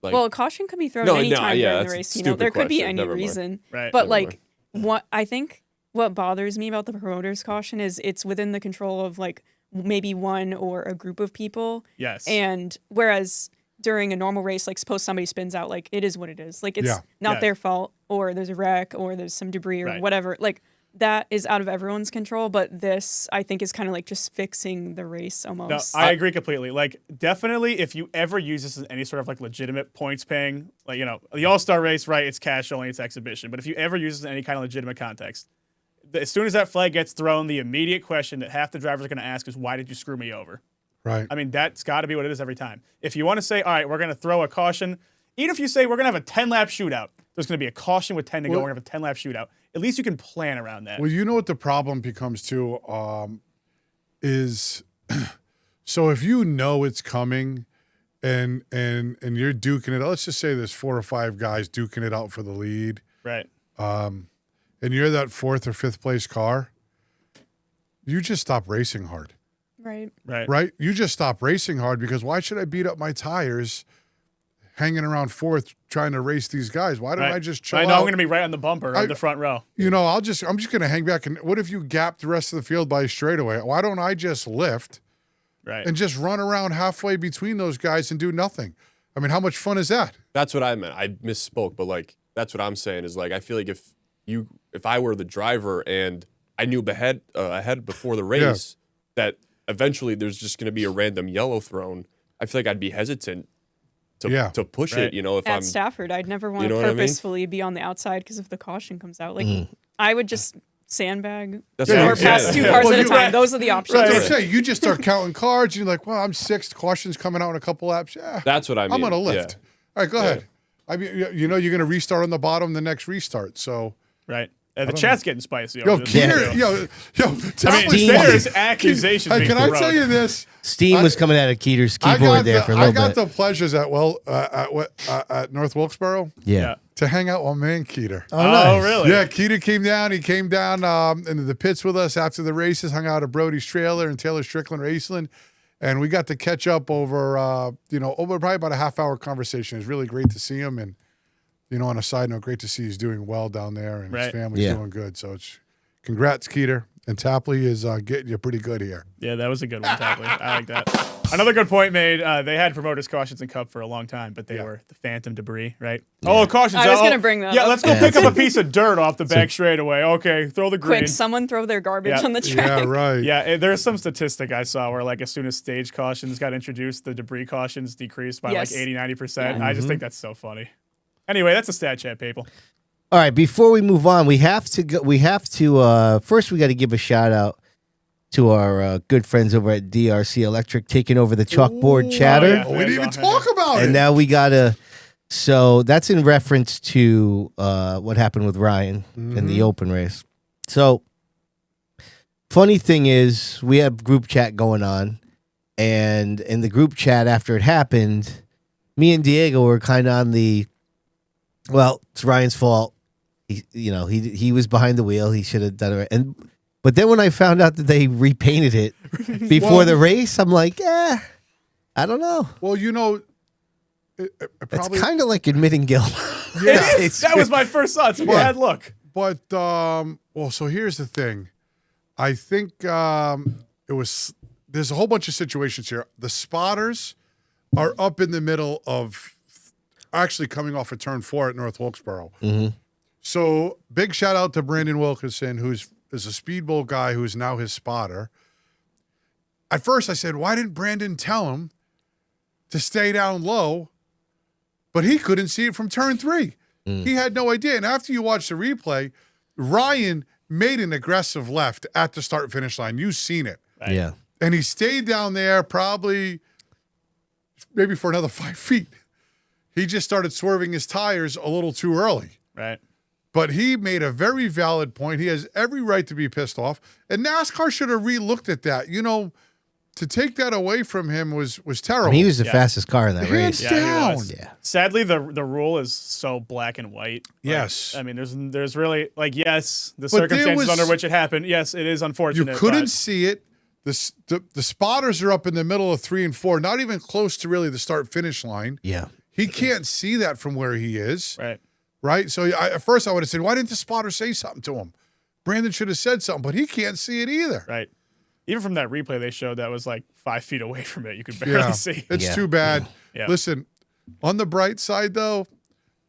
Like, well, a caution could be thrown No, anytime yeah, during the that's a race. You know, stupid there could be question. any Never mind. reason. Right. But Never like, what I think what bothers me about the promoter's caution is it's within the control of like maybe one or a group of people. Yes. And whereas during a normal race, like suppose somebody spins out, like it is what it is. Like it's not their fault, or there's a wreck, or there's some debris or whatever. Like that is out of everyone's control. But this, I think, is kind of like just fixing the race almost. No, I agree completely. Like, definitely, if you ever use this as any sort of like legitimate points paying, like, you know, the All-Star race, right? It's cash only, it's exhibition. But if you ever use this in any kind of legitimate context, as soon as that flag gets thrown, the immediate question that half the drivers are going to ask is, why did you screw me over? Right. I mean, that's got to be what it is every time. If you want to say, all right, we're going to throw a caution, even if you say we're going to have a 10-lap shootout, there's going to be a caution with 10 to go, we're going to have a 10-lap shootout. At least you can plan around that. Well, you know what the problem becomes too is so if you know it's coming and you're duking it, let's just say there's 4 or 5 guys duking it out for the lead. Right. And you're that 4th or 5th place car, you just stop racing hard. Right. Right? You just stop racing hard because why should I beat up my tires hanging around 4th trying to race these guys? Why don't I just chill out? I know I'm going to be right on the bumper or the front row. You know, I'm just going to hang back. And what if you gap the rest of the field by a straightaway? Why don't I just lift and just run around halfway between those guys and do nothing? I mean, how much fun is that? That's what I meant. I misspoke, but like that's what I'm saying is like I feel like if I were the driver and I knew ahead before the race that eventually there's just going to be a random yellow thrown, I feel like I'd be hesitant to push it, you know, if At I'm Stafford, I'd never want to what I mean? purposefully be on the outside because if the caution comes out, like I would just sandbag That's or what I'm pass saying. 2 cars at a time. Those are the options. That's what I'm saying. You just start counting cards. And you're like, well, I'm 6th. Caution's coming out in a couple laps. Yeah, that's what I mean. I'm going to lift. All right, go ahead. I mean, you know, you're going to restart on the bottom the next restart. So right. The chat's getting spicy. Yo, Keeter, I mean, there's accusations. Hey, can I tell you this? Steam was coming out of Keeter's keyboard there for a little bit. I got the pleasures at North Wilkesboro. Yeah. To hang out with man Keeter. Oh, nice. Oh, really? Yeah, Keeter came down. He came down into the pits with us after the races, hung out at Brody's trailer and Taylor Strickland Raceland. And we got to catch up over, over probably about a half-hour conversation. It was really great to see him. And, you know, on a side note, great to see he's doing well down there and his family's doing good. So it's congrats, Keeter. And Tapley is getting you pretty good here. Yeah, that was a good one, Tapley. I like that. Another good point made. They had promoters cautions in Cup for a long time, but they were the phantom debris, right? Yeah. Oh, cautions. I was going to bring that up. Let's go pick up a piece of dirt off the back straightaway. Okay, throw the green. Quick, someone throw their garbage on the track. Yeah, right. Yeah, there's some statistic I saw where, like, as soon as stage cautions got introduced, the debris cautions decreased by like 80, 90%. I just think that's so funny. Anyway, that's a stat chat, people. All right, before we move on, we have to first we got to give a shout out to our good friends over at DRC Electric taking over the chalkboard chatter. We didn't even talk about it. And now we got to so that's in reference to what happened with Ryan in the open race. So funny thing is we have group chat going on, and in the group chat after it happened, me and Diego were kind of on the well, it's Ryan's fault. He was behind the wheel. He should have done it. But then when I found out that they repainted it before the race, I'm like, I don't know. Well, you know, it's kind of like admitting guilt. Yeah, that was my first thought. It's a bad look. But so here's the thing. I think there's a whole bunch of situations here. The spotters are up in the middle of actually coming off of turn 4 at North Wilkesboro. Mm-hmm. So big shout out to Brandon Wilkinson, who's a Speedbowl guy who's now his spotter. At first I said, why didn't Brandon tell him to stay down low? But he couldn't see it from turn 3. He had no idea. And after you watch the replay, Ryan made an aggressive left at the start-finish line. You've seen it. Right. Yeah. And he stayed down there probably maybe for another 5 feet. He just started swerving his tires a little too early. Right. But he made a very valid point. He has every right to be pissed off. And NASCAR should have re-looked at that. You know, to take that away from him was terrible. I mean, he was the fastest car in that race. Hands down. Yeah. Sadly, the rule is so black and white. Yes. I mean, there's really, like, yes, the circumstances under which it happened. Yes, it is unfortunate. You couldn't see it. The spotters are up in the middle of 3 and 4, not even close to really the start-finish line. Yeah. he can't see that from where he is. Right. So at first I would have said, why didn't the spotter say something to him? Brandon should have said something, but he can't see it either. Right. Even from that replay they showed that was like 5 feet away from it. You could barely see. It's too bad. Yeah. Listen, on the bright side, though,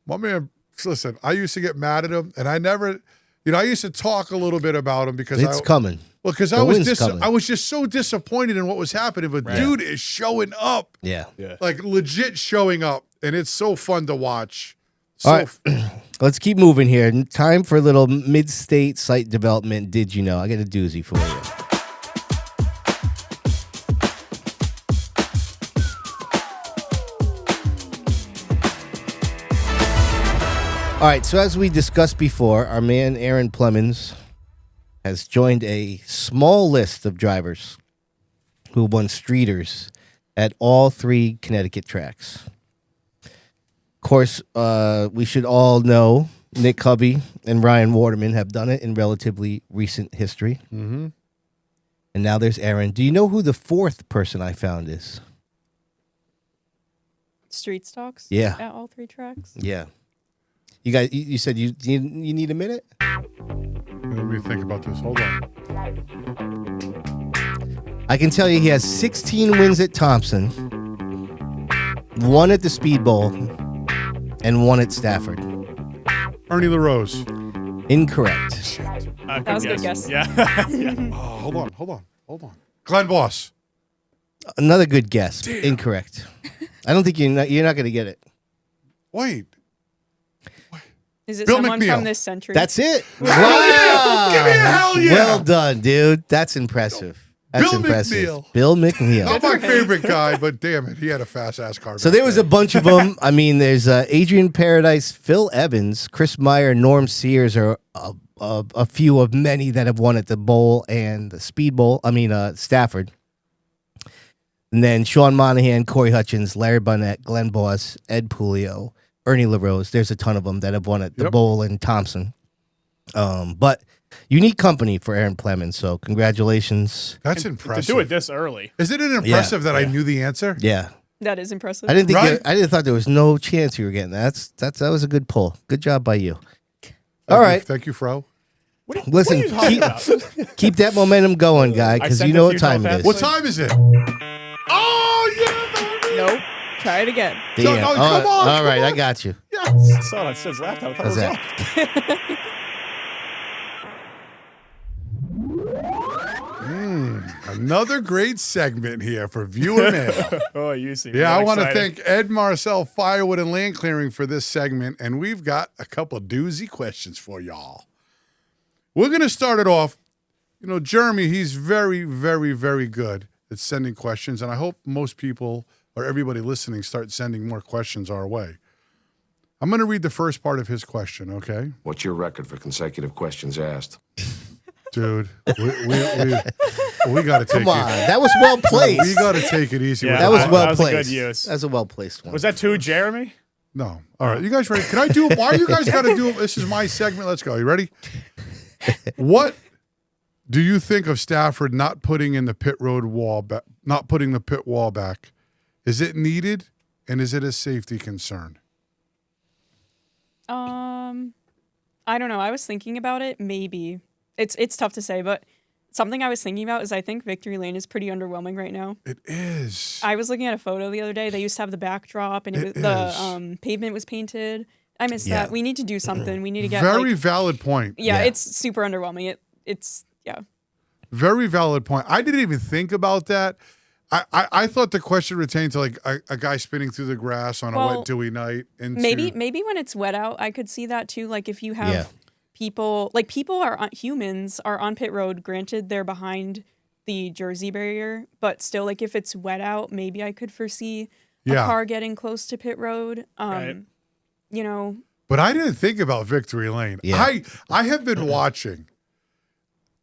my man, listen, I used to get mad at him, and I never, I used to talk a little bit about him because It's coming. Well, because I was just so disappointed in what was happening, but dude is showing up. Yeah. Like legit showing up, and it's so fun to watch. All right, let's keep moving here. Time for a little mid-state site development. Did you know? I got a doozy for you. All right, so as we discussed before, our man Aaron Plemons has joined a small list of drivers who won streeters at all 3 Connecticut tracks. Of course, we should all know Nick Cubby and Ryan Waterman have done it in relatively recent history. Mm-hmm. And now there's Aaron. Do you know who the 4th person I found is? Street stocks? Yeah. At all 3 tracks? Yeah. You guys, you said you need a minute? Let me think about this. Hold on. I can tell you he has 16 wins at Thompson, 1 at the Speedbowl, and 1 at Stafford. Ernie LaRose. Incorrect. That was a good guess. Yeah. Oh, hold on. Glenn Boss. Another good guess. Damn. Incorrect. I don't think you're not going to get it. Wait. Is it Bill someone McNeil. from this century? That's it. Wow. Give me a hell yeah. Well done, dude. That's impressive. That's Bill impressive. McNeil. Bill McNeil. Not my favorite guy, but damn it, he had a fast-ass car. So there was a bunch of them. I mean, there's Adrian Paradise, Phil Evans, Chris Meyer, Norm Sears are a few of many that have won at the Bowl and the Speedbowl. Stafford. And then Sean Monahan, Corey Hutchins, Larry Bunnett, Glenn Boss, Ed Pulio, Ernie LaRose. There's a ton of them that have won at the Bowl and Thompson. But unique company for Aaron Plemons, so congratulations. That's impressive. To do it this early. Isn't it impressive that I knew the answer? Yeah. That is impressive. I didn't think I didn't thought there was no chance you were getting that. That was a good pull. Good job by you. All right. Thank you, Fro. Listen, keep that momentum going, guy, because you know what time it is. What time is it? Oh, yeah. Nope. Try it again. Damn. No, come on. All right, I got you. Yes. I saw that Sid's laptop. I thought How's it was that? off. Another great segment here for viewer mail. Oh, you see. Yeah, I want to thank Ed Marcel Firewood and Land Clearing for this segment, and we've got a couple of doozy questions for y'all. We're going to start it off. You know, Jeremy, he's very, very, very good at sending questions, and I hope most people or everybody listening start sending more questions our way. I'm going to read the first part of his question, okay? What's your record for consecutive questions asked? Dude, we got to take Come on, it. that was well placed. We got to take it easy. Yeah, with that was well that was a placed. good use. That was a well placed one. Was that to Jeremy? No. All right, you guys ready? Can I do it? Why you guys got to do it? This is my segment. Let's go. You ready? What do you think of Stafford not putting in the pit road wall back, not putting the pit wall back? Is it needed, and is it a safety concern? I don't know. I was thinking about it. Maybe it's tough to say, but something I was thinking about is I think Victory Lane is pretty underwhelming right now. It is. I was looking at a photo the other day. They used to have the backdrop, and the pavement was painted. I missed that. We need to do something. We need to get very valid point. Yeah, it's super underwhelming. It's very valid point. I didn't even think about that. I thought the question pertained to like a guy spinning through the grass on a wet, dewy night. Maybe when it's wet out, I could see that too. Like if you have people humans are on pit road. Granted, they're behind the Jersey barrier, but still, like if it's wet out, maybe I could foresee a car getting close to pit road. Right. You know. But I didn't think about Victory Lane. Yeah. I have been watching.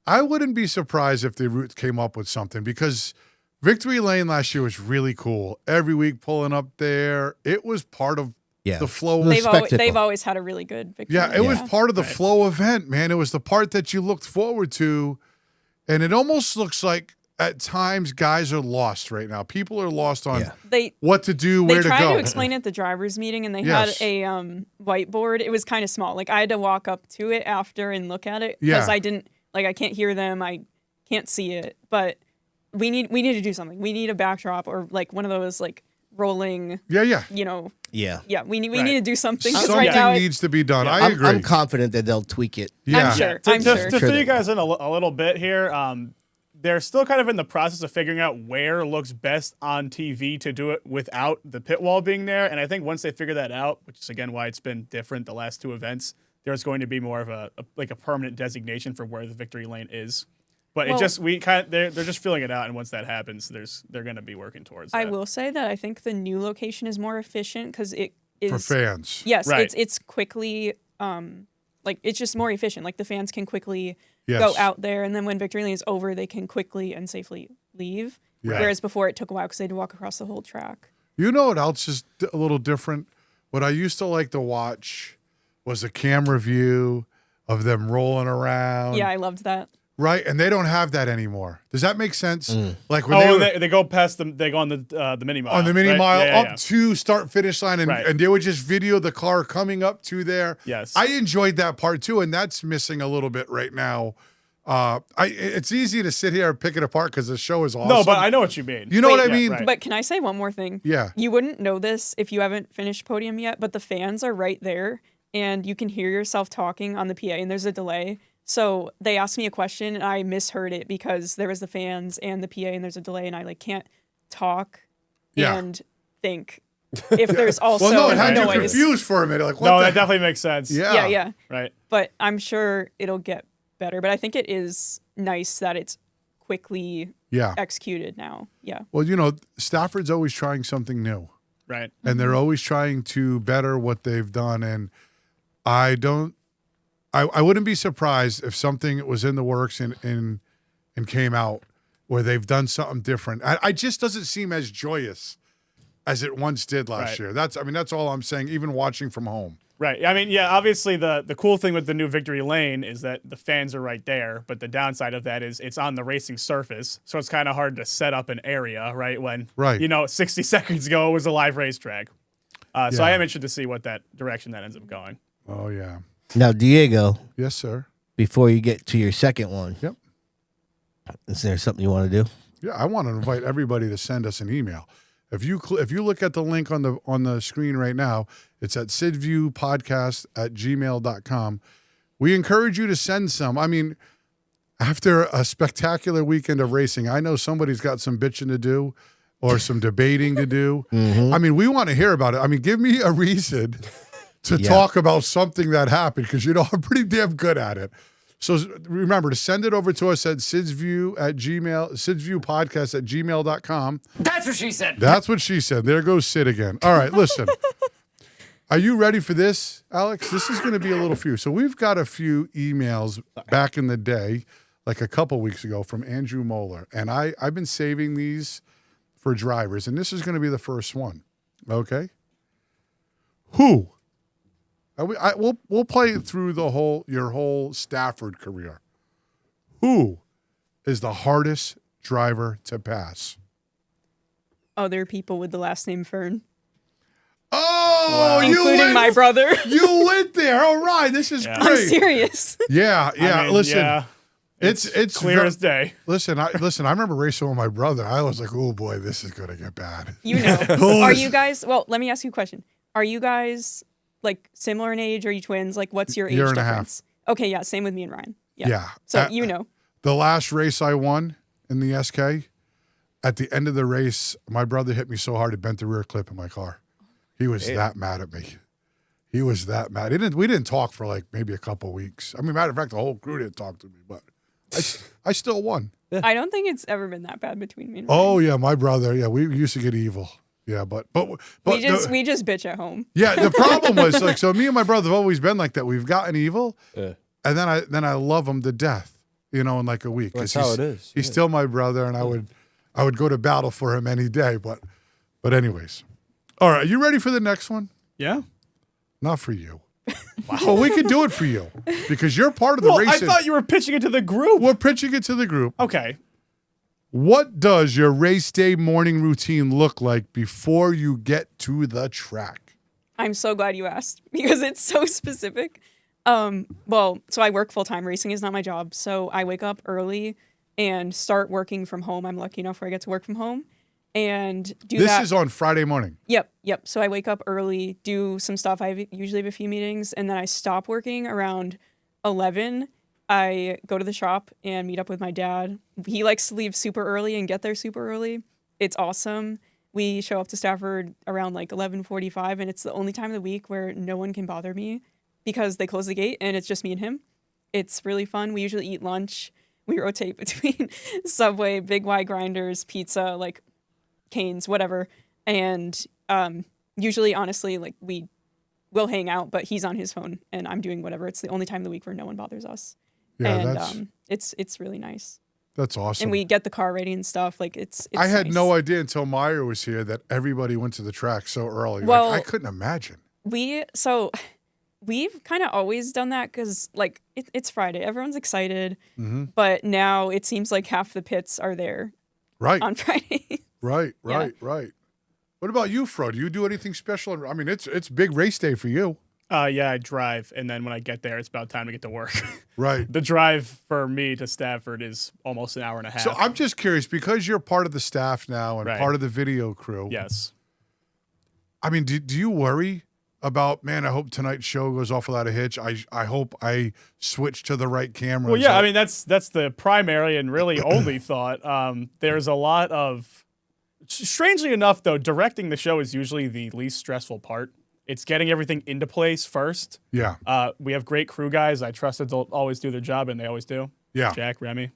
I wouldn't be surprised if the Roots came up with something because Victory Lane last year was really cool. Every week pulling up there. It was part of the flow. They've always had a really good Victory Lane. Yeah, it was part of the flow event, man. It was the part that you looked forward to. And it almost looks like at times guys are lost right now. People are lost on They what to do, where to They go. tried to explain it at the driver's meeting, and they had a whiteboard. It was kind of small. Like I had to walk up to it after and look at it because I didn't I can't hear them. I can't see it. But we need to do something. We need a backdrop or like one of those like rolling. You know. Yeah. We need to do something. Something right now needs to be done. I agree. I'm confident that they'll tweak it. Yeah. I'm sure. To fill you guys in a little bit here, they're still kind of in the process of figuring out where looks best on TV to do it without the pit wall being there. And I think once they figure that out, which is again why it's been different the last 2 events, there's going to be more of a permanent designation for where the victory lane is. But they're just filling it out, and once that happens, they're going to be working towards that. I will say that I think the new location is more efficient because it is for fans. Yes, it's quickly it's just more efficient. Like the fans can quickly go out there, and then when victory lane is over, they can quickly and safely leave. Yeah. Whereas before it took a while because they had to walk across the whole track. You know what else is a little different? What I used to like to watch was a camera view of them rolling around. Yeah, I loved that. Right, and they don't have that anymore. Does that make sense? Like when they go past them, they go on the mini mile. On the mini mile Yeah. to start finish line, and they would just video the car coming up to there. Yes, I enjoyed that part too, and that's missing a little bit right now. It's easy to sit here and pick it apart because the show is awesome. No, but I know what you mean. You know what I mean? Right. But can I say one more thing? Yeah. You wouldn't know this if you haven't finished podium yet, but the fans are right there, and you can hear yourself talking on the PA, and there's a delay. So they asked me a question, and I misheard it because there was the fans and the PA, and there's a delay, and I can't talk and think if there's also well, no, it had noise. you confused for a minute. Like, what no, that definitely makes sense. Yeah. Right. But I'm sure it'll get better. But I think it is nice that it's quickly executed now. Yeah. Well, Stafford's always trying something new. Right. And they're always trying to better what they've done. And I wouldn't be surprised if something was in the works and came out where they've done something different. I just doesn't seem as joyous as it once did last year. That's all I'm saying, even watching from home. Right. I mean, obviously the cool thing with the new victory lane is that the fans are right there, but the downside of that is it's on the racing surface, so it's kind of hard to set up an area, right, when 60 seconds ago it was a live racetrack. So I am interested to see what that direction that ends up going. Oh, yeah. Now, Diego. Yes, sir. Before you get to your second one. Yep. Is there something you want to do? Yeah, I want to invite everybody to send us an email. If you look at the link on the screen right now, it's at sidviewpodcast@gmail.com. We encourage you to send some. I mean, after a spectacular weekend of racing, I know somebody's got some bitching to do or some debating to do. I mean, we want to hear about it. I mean, give me a reason to talk about something that happened because, I'm pretty damn good at it. So remember to send it over to us at sidsviewpodcast@gmail.com. That's what she said. That's what she said. There goes Sid again. All right, listen. Are you ready for this, Alex? This is going to be a little few. So we've got a few emails back in the day, like a couple weeks ago, from Andrew Moeller. And I've been saving these for drivers, and this is going to be the first one. Okay? Who? We'll play it through your whole Stafford career. Who is the hardest driver to pass? Other people with the last name Fearn. Oh, wow. Including my brother. You went there. All right, this is great. I'm serious. Yeah. I mean, listen, it's clear as day. Listen. I remember racing with my brother. I was like, oh boy, this is gonna get bad. Are you guys? Well, let me ask you a question. Are you guys like similar in age? Are you twins? Like, what's your age year and difference? A half. Okay, yeah, same with me and Ryan. Yeah. So the last race I won in the SK, at the end of the race, my brother hit me so hard it bent the rear clip in my car. He was that mad at me. He was that mad. We didn't talk for like maybe a couple of weeks. I mean, matter of fact, the whole crew didn't talk to me, but I still won. I don't think it's ever been that bad between me and Ryan. Oh yeah, my brother. Yeah, we used to get evil. Yeah, but we just bitch at home. Yeah, the problem was like, so me and my brother have always been like that. We've gotten evil, and then I love him to death. In like a week. That's how it is. He's still my brother, and I would go to battle for him any day. But anyways, all right. You ready for the next one? Yeah. Not for you. Wow. Well, we could do it for you because you're part of the race. I thought you were pitching it to the group. We're pitching it to the group. Okay. What does your race day morning routine look like before you get to the track? I'm so glad you asked because it's so specific. Well, so I work full-time. Racing is not my job. So I wake up early and start working from home. I'm lucky enough where I get to work from home and do that. This is on Friday morning. Yep. So I wake up early, do some stuff. I usually have a few meetings, and then I stop working around 11. I go to the shop and meet up with my dad. He likes to leave super early and get there super early. It's awesome. We show up to Stafford around like 11:45, and it's the only time of the week where no one can bother me because they close the gate and it's just me and him. It's really fun. We usually eat lunch. We rotate between Subway, Big Y grinders, pizza, like Canes, whatever. And usually, honestly, like we'll hang out, but he's on his phone and I'm doing whatever. It's the only time of the week where no one bothers us. Yeah, and it's really nice. That's awesome. And we get the car ready and stuff. Like it's I had nice. no idea until Meyer was here that everybody went to the track so early. Well, like, I couldn't imagine. We've kind of always done that because like it's Friday, everyone's excited, but now it seems like half the pits are there on Friday. Right. What about you, Fro? Do you do anything special? I mean, it's big race day for you. Yeah, I drive, and then when I get there, it's about time to get to work. Right. The drive for me to Stafford is almost an hour and a half. So I'm just curious, because you're part of the staff now and part of the video crew. Yes. I mean, do you worry about, man, I hope tonight's show goes off without a hitch. I hope I switch to the right camera. Well, yeah, I mean, that's the primary and really only thought. There's a lot of, strangely enough, though, directing the show is usually the least stressful part. It's getting everything into place first. Yeah. We have great crew guys. I trust that they'll always do their job, and they always do. Yeah. Jack, Remy.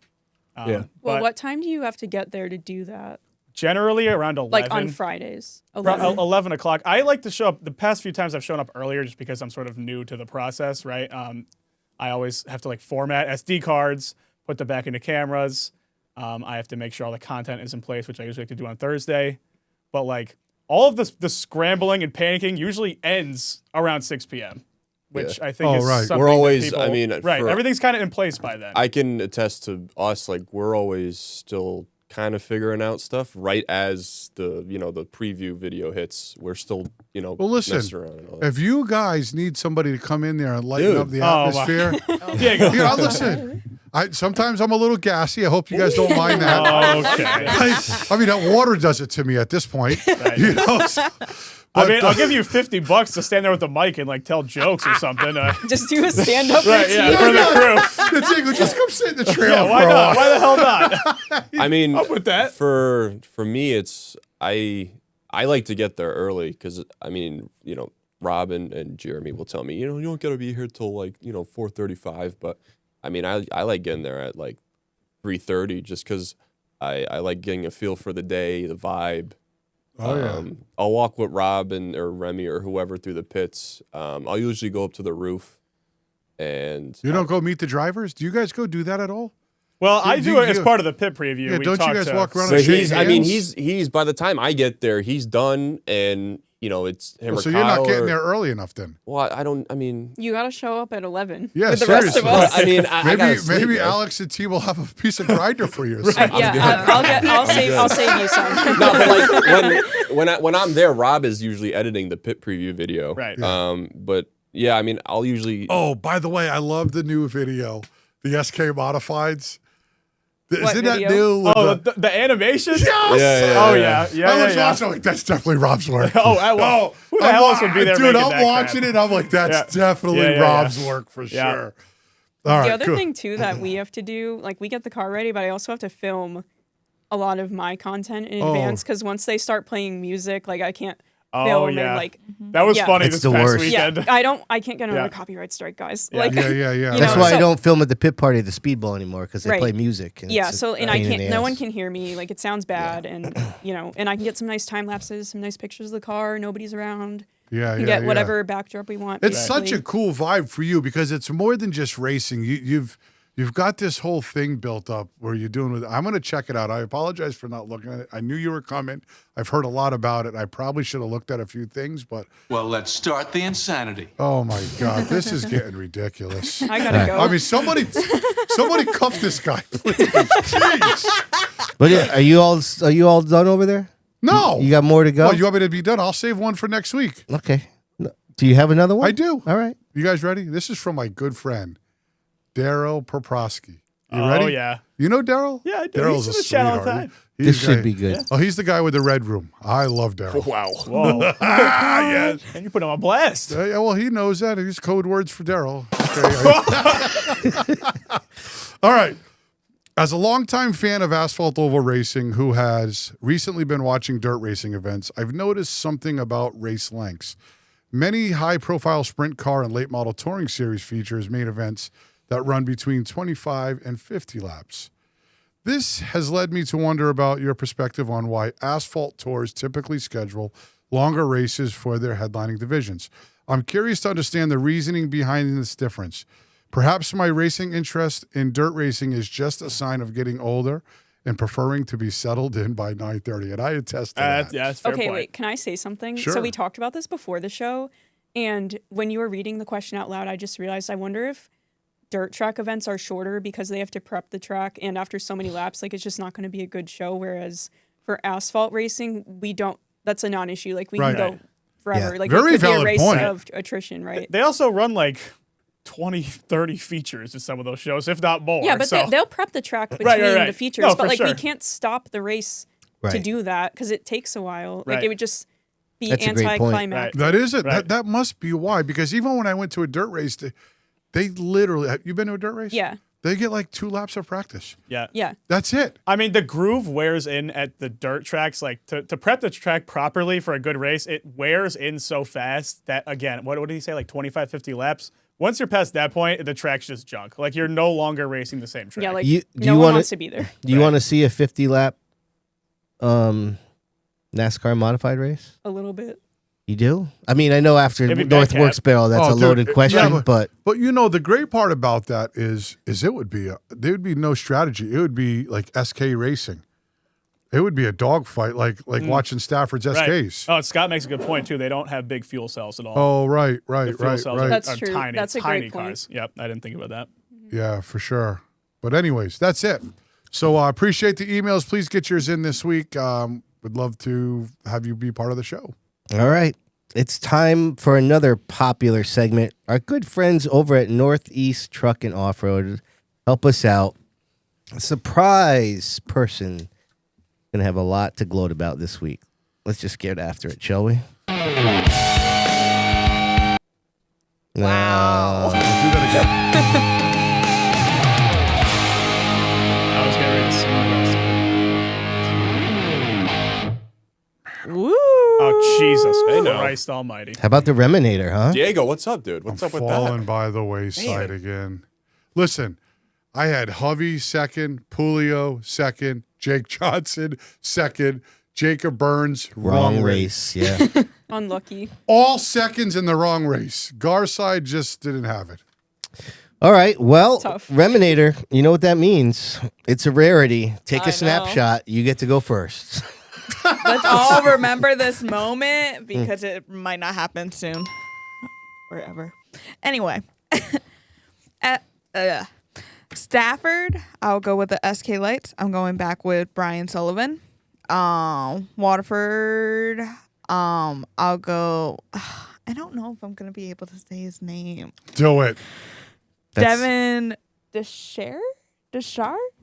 Well, what time do you have to get there to do that? Generally around 11. Like on Fridays. 11 o'clock. I like to show up. The past few times I've shown up earlier just because I'm sort of new to the process, right? I always have to like format SD cards, put them back into cameras. I have to make sure all the content is in place, which I usually like to do on Thursday. But like all of the scrambling and panicking usually ends around 6 p.m., which I think is something we're always, that people, I mean, right, everything's kind of in place by then. I can attest to us, like we're always still kind of figuring out stuff right as the preview video hits. We're still, well, listen, messing around and all that. if you guys need somebody to come in there and lighten up the atmosphere, listen. Sometimes I'm a little gassy. I hope you guys don't mind that. Okay. I mean, that water does it to me at this point. Right. I'll give you $50 to stand there with the mic and like tell jokes or something. Just do a stand-up right, routine. for the crew. Just come sit in the trailer. Yeah, why for a not? while. Why the hell not? I mean, up with that. For me, it's I like to get there early because I mean, Rob and Jeremy will tell me, you don't got to be here till like 4:35, but I mean, I like getting there at like 3:30 just because I like getting a feel for the day, the vibe. I'll walk with Rob or Remy or whoever through the pits. I'll usually go up to the roof, and you don't go meet the drivers. Do you guys go do that at all? Well, I do it as part of the pit preview. Yeah, don't you guys walk around? So and shake he's hands? by the time I get there, he's done, and it's him or so Kyle. You're not getting there early enough then. Well, I don't. I mean, You got to show up at 11 Yeah, with the rest of us. I mean, I gotta sleep, maybe man. Alex and T will have a piece of grinder for you. Or something. I'll save you some. No, but like when I'm there, Rob is usually editing the pit preview video. Right. But yeah, I mean, I'll usually. Oh, by the way, I love the new video, the SK Modifieds. Isn't that new? Oh, the animation? Yes! Yeah. Oh, yeah. I was watching, like, that's definitely Rob's work. Who the hell else would be there Dude, making I'm that watching crap? it. I'm like, that's definitely Rob's work for sure. All right, the other thing, too, that we have to do, like, we get the car ready, but I also have to film a lot of my content in advance because once they start playing music, like, I can't film and, like... That was funny this past weekend. Yeah, I can't get another copyright strike, guys. Yeah. Like, That's why I don't film at the pit party of the Speedbowl anymore because they play music. And I can't. No one can hear me. Like it sounds bad, and and I can get some nice time lapses, some nice pictures of the car. Nobody's around. Yeah, get whatever backdrop we want. It's such a cool vibe for you because it's more than just racing. You've got this whole thing built up where you're doing with. I'm going to check it out. I apologize for not looking at it. I knew you were coming. I've heard a lot about it. I probably should have looked at a few things, but Well, let's start the insanity. oh my God, this is getting ridiculous. I gotta go. I mean, somebody cuff this guy, please. Jeez. But yeah, are you all done over there? No. You got more to go? Oh, you want me to be done? I'll save one for next week. Okay. Do you have another one? I do. All right. You guys ready? This is from my good friend, Daryl Poprosky. You ready? Oh, yeah. You know Daryl? Yeah, I do. Daryl's He's a in the chat all the sweetheart. time. This should be good. Oh, he's the guy with the red room. I love Daryl. Wow. Whoa. Yes. And you put him on blast. Yeah, well, he knows that. He's code words for Daryl. Okay. All right. As a longtime fan of asphalt oval racing who has recently been watching dirt racing events, I've noticed something about race lengths. Many high-profile sprint car and late model touring series features main events that run between 25 and 50 laps. This has led me to wonder about your perspective on why asphalt tours typically schedule longer races for their headlining divisions. I'm curious to understand the reasoning behind this difference. Perhaps my racing interest in dirt racing is just a sign of getting older and preferring to be settled in by 9:30. And I attest to that. Yeah, that's a fair Okay, point. wait. Can I say something? Sure. So we talked about this before the show, and when you were reading the question out loud, I just realized I wonder if dirt track events are shorter because they have to prep the track, and after so many laps, like it's just not going to be a good show. Whereas for asphalt racing, we don't. That's a non-issue. Like we can go forever. Yeah. Like Very it could be valid a race point. of attrition, right? They also run like 20, 30 features in some of those shows, if not more. Yeah, but so. they'll prep the track between right. the features. No, but for like we sure. can't stop the race to Right. do that because it takes a while. Like Right. it would just be That's a great point. anticlimactic. That is it. Right. That must be why. Because even when I went to a dirt race, they literally, have you been to a dirt race? Yeah. They get like 2 laps of practice. Yeah. Yeah. That's it. I mean, the groove wears in at the dirt tracks. Like to prep the track properly for a good race, it wears in so fast that, again, what did he say? Like 25, 50 laps? Once you're past that point, the track's just junk. Like you're no longer racing the same track. Yeah, like Do no you one wanna- wants to be there. Do you want to see a 50-lap NASCAR modified race? A little bit. You do? I mean, I know after It'd be North bad, Works Barrel, that's Oh, a dude, loaded question, yeah, but But you know, the great part about that is there would be no strategy. It would be like SK racing. It would be a dogfight, like watching Stafford's Right. SKs. Oh, Scott makes a good point too. They don't have big fuel cells at all. Oh, right. The fuel cells are, That's are true. tiny, That's a tiny great point. cars. Yep, I didn't think about that. Yeah, for sure. But anyways, that's it. So I appreciate the emails. Please get yours in this week. Would love to have you be part of the show. all right. It's time for another popular segment. Our good friends over at Northeast Truck and Off-Road help us out. A surprise person. Going to have a lot to gloat about this week. Let's just get after it, shall we? Wow. Do that again. I was getting ready to sing the rest. Woo! Oh, Jesus know. Christ almighty. How about the Reminator, huh? Diego, what's up, dude? What's I'm up with falling that? by the wayside again. Listen, I had Hovey second, Pulio second, Jake Johnson second, Jacob Burns Wrong race, yeah. Unlucky. All seconds in the wrong race. Garside just didn't have it. All right, well, Tough. Reminator, you know what that means. It's a rarity. Take I a snapshot. You get to go first. Let's all remember this moment because it might not happen soon or ever. Anyway, Stafford, I'll go with the SK Lights. I'm going back with Brian Sullivan. Waterford, I'll go. I don't know if I'm going to be able to say his name. Do it. Devin Deschare? Do you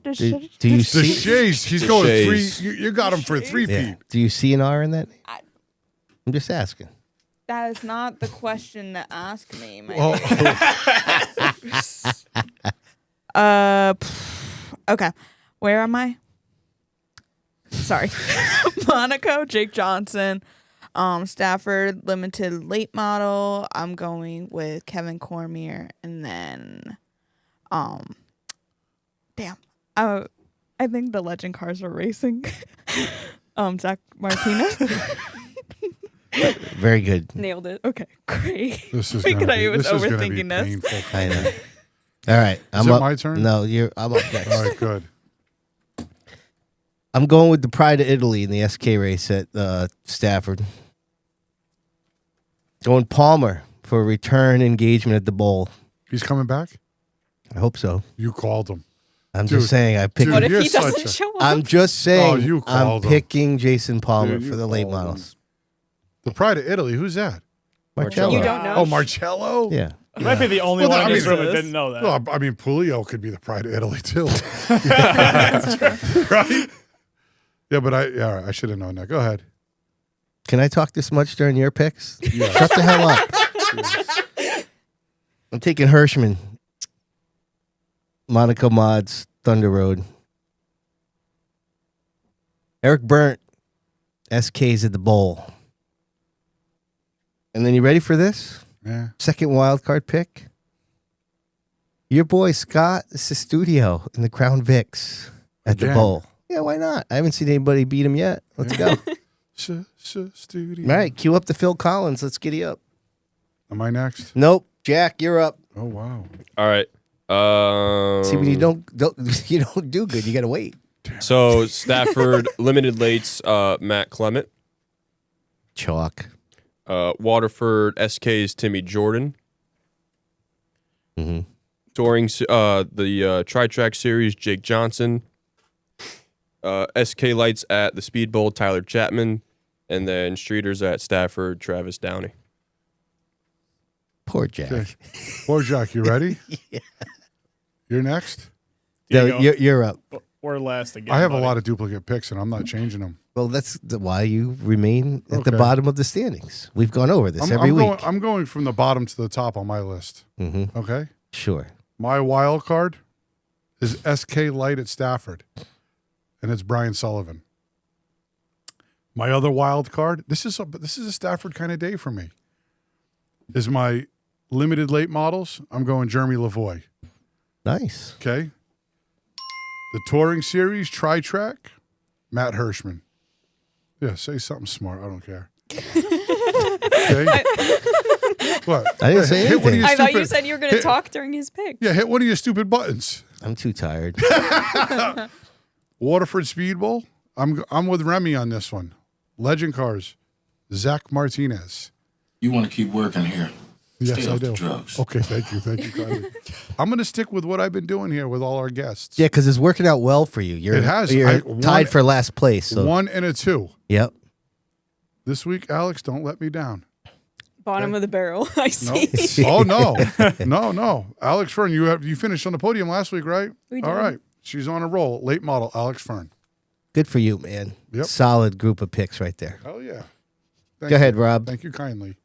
The see? Shays, he's going Shays. 3. You got him for 3 Yeah. feet. Do you see an R in that? I'm just asking. That is not the question to ask me. My okay. Where am I? Sorry. Monaco, Jake Johnson, Stafford Limited Late Model. I'm going with Kevin Cormier, and then I think the legend cars are racing. Zach Martinez. Very good. Nailed it. Okay, great. This is Because gonna I was this is gonna be overthinking this. painful for I me. know. All right. I'm it up. my turn? No, I'm up next. All right, good. I'm going with the Pride of Italy in the SK race at Stafford. Going Palmer for a return engagement at the bowl. He's coming back? I hope so. You called him. I'm just saying. I picked. What Dude, if you're he doesn't such a- show up? I'm just saying. you I'm called him. picking Jason Palmer Dude, for you the late called him. models. The Pride of Italy. Who's that? Marcello. You don't know? Oh, Marcello? Yeah. You might be the only Well, one I in this mean- room that didn't know that. Well, I mean, Pulio could be the Pride of Italy too. Right? Yeah, but I should have known that. Go ahead. Can I talk this much during your picks? Shut the hell up. I'm taking Hirschman. Monaco Mods, Thunder Road. Eric Burnt, SK's at the bowl. And then you ready for this? Yeah. Second wild card pick. Your boy Scott Studio in the Crown Vics at the Again. bowl. Yeah, why not? I haven't seen anybody beat him yet. Let's go. Studio. All right, cue up the Phil Collins. Let's giddy up. Am I next? Nope, Jack, you're up. Oh wow. All right. See, when you don't you don't do good, you gotta wait. So Stafford limited lates, Matt Clement. Chalk. Waterford SK's Timmy Jordan. Mm-hmm. Touring the Tri-Track Series, Jake Johnson. SK Lights at the Speedbowl, Tyler Chapman. And then Streeters at Stafford, Travis Downey. Poor Jack. Okay. Poor Jack, you ready? Yeah. You're next? No, Diego, you're up. we're last again. I have buddy. a lot of duplicate picks, and I'm not changing them. Well, that's why you remain at the Okay. bottom of the standings. We've gone over this every week. I'm going from the bottom to the top on my list. Mm-hmm. Okay? Sure. My wild card is SK Light at Stafford, and it's Brian Sullivan. My other wild card, this is a Stafford kind of day for me, is my limited late models. I'm going Jeremy Lavoie. Nice. Okay. The touring series, Tri-Track, Matt Hirschman. Yeah, say something smart. I don't care. Okay. What? I didn't say Hit one of anything. your I thought you stupid- said you were going to hit- talk during his pick. Yeah, hit one of your stupid buttons. I'm too tired. Waterford Speedbowl. I'm with Remy on this one. Legend cars. Zach Martinez. You want to keep working here. Yes, Stay I off the do. drugs. Okay, thank you kindly. I'm going to stick with what I've been doing here with all our guests. Yeah, because it's working out well for you. It has. You're One- tied for last place. So. 1 and a 2. Yep. This week, Alex, don't let me down. Bottom of the barrel. I No. see. Oh no, no. Alex Fearn, you finished on the podium last week, right? We All did. right. She's on a roll. Late model, Alex Fearn. Good for you, man. Yep. Solid group of picks right there. Hell yeah. Thank Go you. ahead, Rob. Thank you kindly.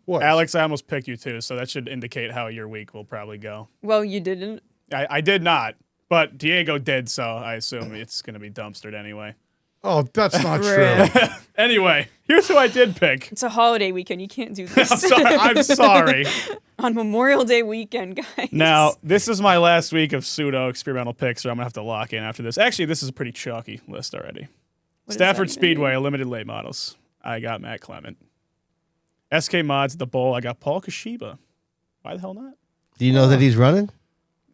What? Alex, I almost picked you too, so that should indicate how your week will probably go. Well, you didn't. I did not, but Diego did, so I assume it's going to be dumpstered anyway. Oh, that's not Right. true. Anyway, here's who I did pick. It's a holiday weekend. You can't do this. I'm sorry. On Memorial Day weekend, guys. Now, this is my last week of pseudo experimental picks, so I'm going to have to lock in after this. Actually, this is a pretty chalky list already. What does Stafford that even Speedway, limited late models. I got Matt Clement. SK Mods at the Bowl. I got Paul Kashiba. Why the hell not? Do you know that he's running?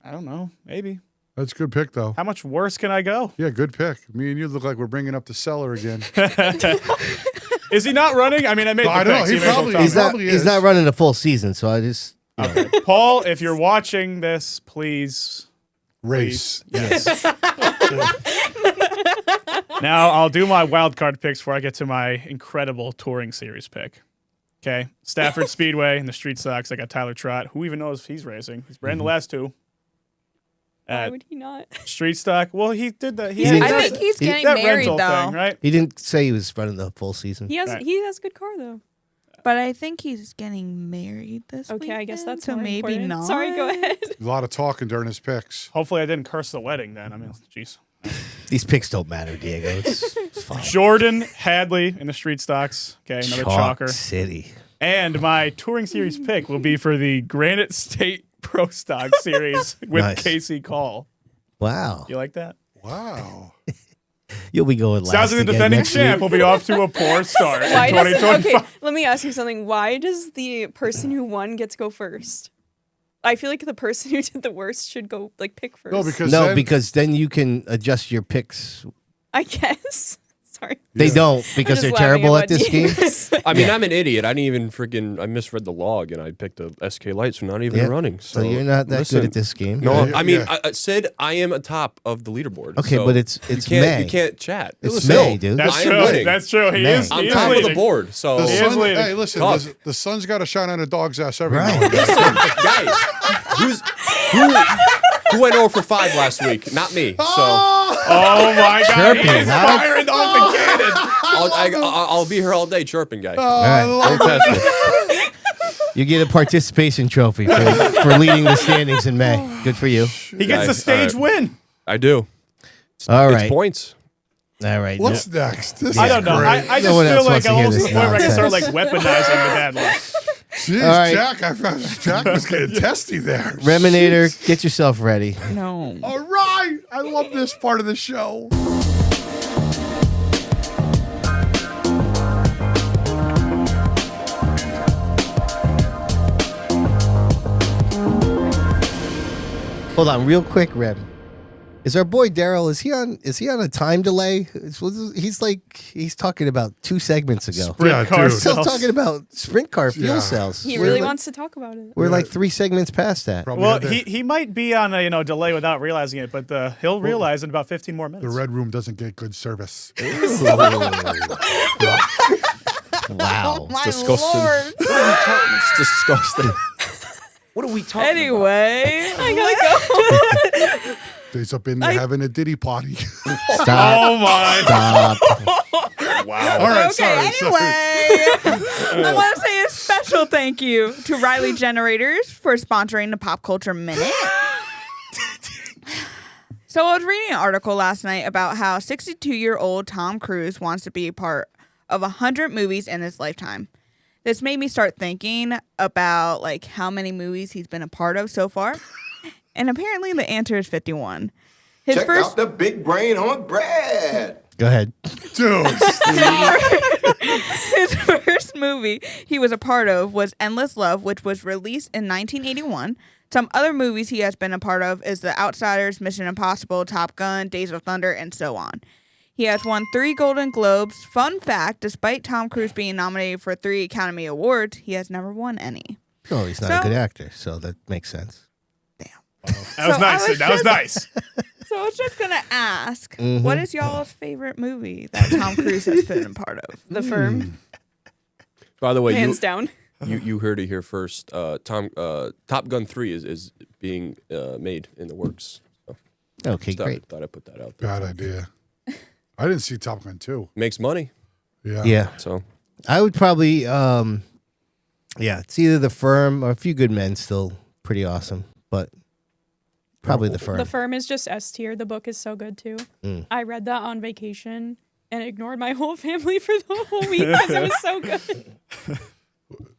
I don't know. Maybe. That's a good pick, though. How much worse can I go? Yeah, good pick. Me and you look like we're bringing up the cellar again. Is he not running? I mean, I made No, the I don't know. picks. He may as well probably- tell He's me. not. probably He's is. not running a full season. So I just. Okay. Paul, if you're watching this, please. Race. Yes. Now I'll do my wild card picks before I get to my incredible touring series pick. Okay. Stafford Speedway and the Street Stocks. I got Tyler Trott. Who even knows if he's racing? He's ran the last two. Why would he not? Street Stock. Well, he did that. He didn't- had I think he's getting that married rental though. thing, right? He didn't say he was running the full season. He has Right. he has a good car though. But I think he's getting married this Okay, I guess weekend, that's so more maybe important. not. Sorry, go ahead. A lot of talking during his picks. Hopefully I didn't curse the wedding then. I mean, jeez. These picks don't matter, Diego. It's fine. Jordan Hadley in the Street Stocks. Okay, another Chalk chalker. City. And my touring series pick will be for the Granite State Pro Stock Series with Nice. Casey Call. Wow. You like that? Wow. You'll be going last. Sounds like the again defending next champ week. will be off to a poor start in Why does 2025. okay, let me ask you something. Why does the person who won get to go first? I feel like the person who did the worst should go pick first. No, because No, then- because then you can adjust your picks. I guess. Sorry. They don't because I'm they're just terrible at laughing this game. I mean, Yeah. I'm an idiot. I didn't even I misread the log and I picked a SK Lights for not even Yeah. running. So you're not that listen, good at this game. No, Yeah, I mean, yeah. Sid, I am atop of the leaderboard. Okay, so but it's you can't, May. You can't chat. It's Listen, May, dude. That's I am true. winning. That's true. He Man. is. I'm he is top of the leading. board. So The He is sun, leading. hey, listen, Tough. the sun's got to shine on a dog's ass every Right. now and then. guys, who went 0 for 5 last week? Not me. So Oh my God! Chirping, He is huh? firing off the cannon. I'll be here all day chirping, guy. All right. Don't test me. You get a participation trophy for leading the standings in May. Good for you. He gets the All stage right. win. I do. All right. It's points. All right. What's next? This I is don't know. great. I No just one feel else like wants to I'm hear almost to this the point where I can start like nonsense. weaponizing the bad luck. Jeez, All right. Jack was getting testy there. Reminator, get yourself ready. No. All right. I love this part of the show. Hold on, real quick, Rem. Is our boy Daryl? Is he on a time delay? He's talking about 2 segments ago. Yeah, car dude. We're still cells. talking about sprint car fuel Yeah. cells. He We're really like- wants to talk about it. We're like 3 segments past that. Probably Well, had the, he might be on a delay without realizing it, but he'll realize in about 15 more minutes. the Red Room doesn't get good service. Wow. My disgusting. Lord. It's disgusting. What are we talking about? Anyway, I gotta go. Days up in there having a Diddy party. Stop. Oh my! Stop. Wow. All right, sorry. Anyway, I want to say a special thank you to Riley Generators for sponsoring the Pop Culture Minute. So I was reading an article last night about how 62-year-old Tom Cruise wants to be a part of 100 movies in his lifetime. This made me start thinking about like how many movies he's been a part of so far. And apparently the answer is 51. Check out the big brain on Brad. Go ahead. Dude. His first movie he was a part of was Endless Love, which was released in 1981. Some other movies he has been a part of is The Outsiders, Mission Impossible, Top Gun, Days of Thunder, and so on. He has won 3 Golden Globes. Fun fact, despite Tom Cruise being nominated for 3 Academy Awards, he has never won any. Oh, he's not So- a good actor, so that makes sense. That was nice. Sid. That was nice. So I was just going to ask, what is y'all's favorite movie that Tom Cruise has been a part of? The Firm, By the way, hands down. you heard it here first. Top Gun 3 is being made in the works. So Okay, great. Thought I'd put that out there. Bad idea. I didn't see Top Gun 2. Makes money. Yeah. Yeah. So I would probably, it's either The Firm or A Few Good Men, still pretty awesome, but probably The Firm. The Firm is just S tier. The book is so good too. I read that on vacation and ignored my whole family for the whole week because it was so good.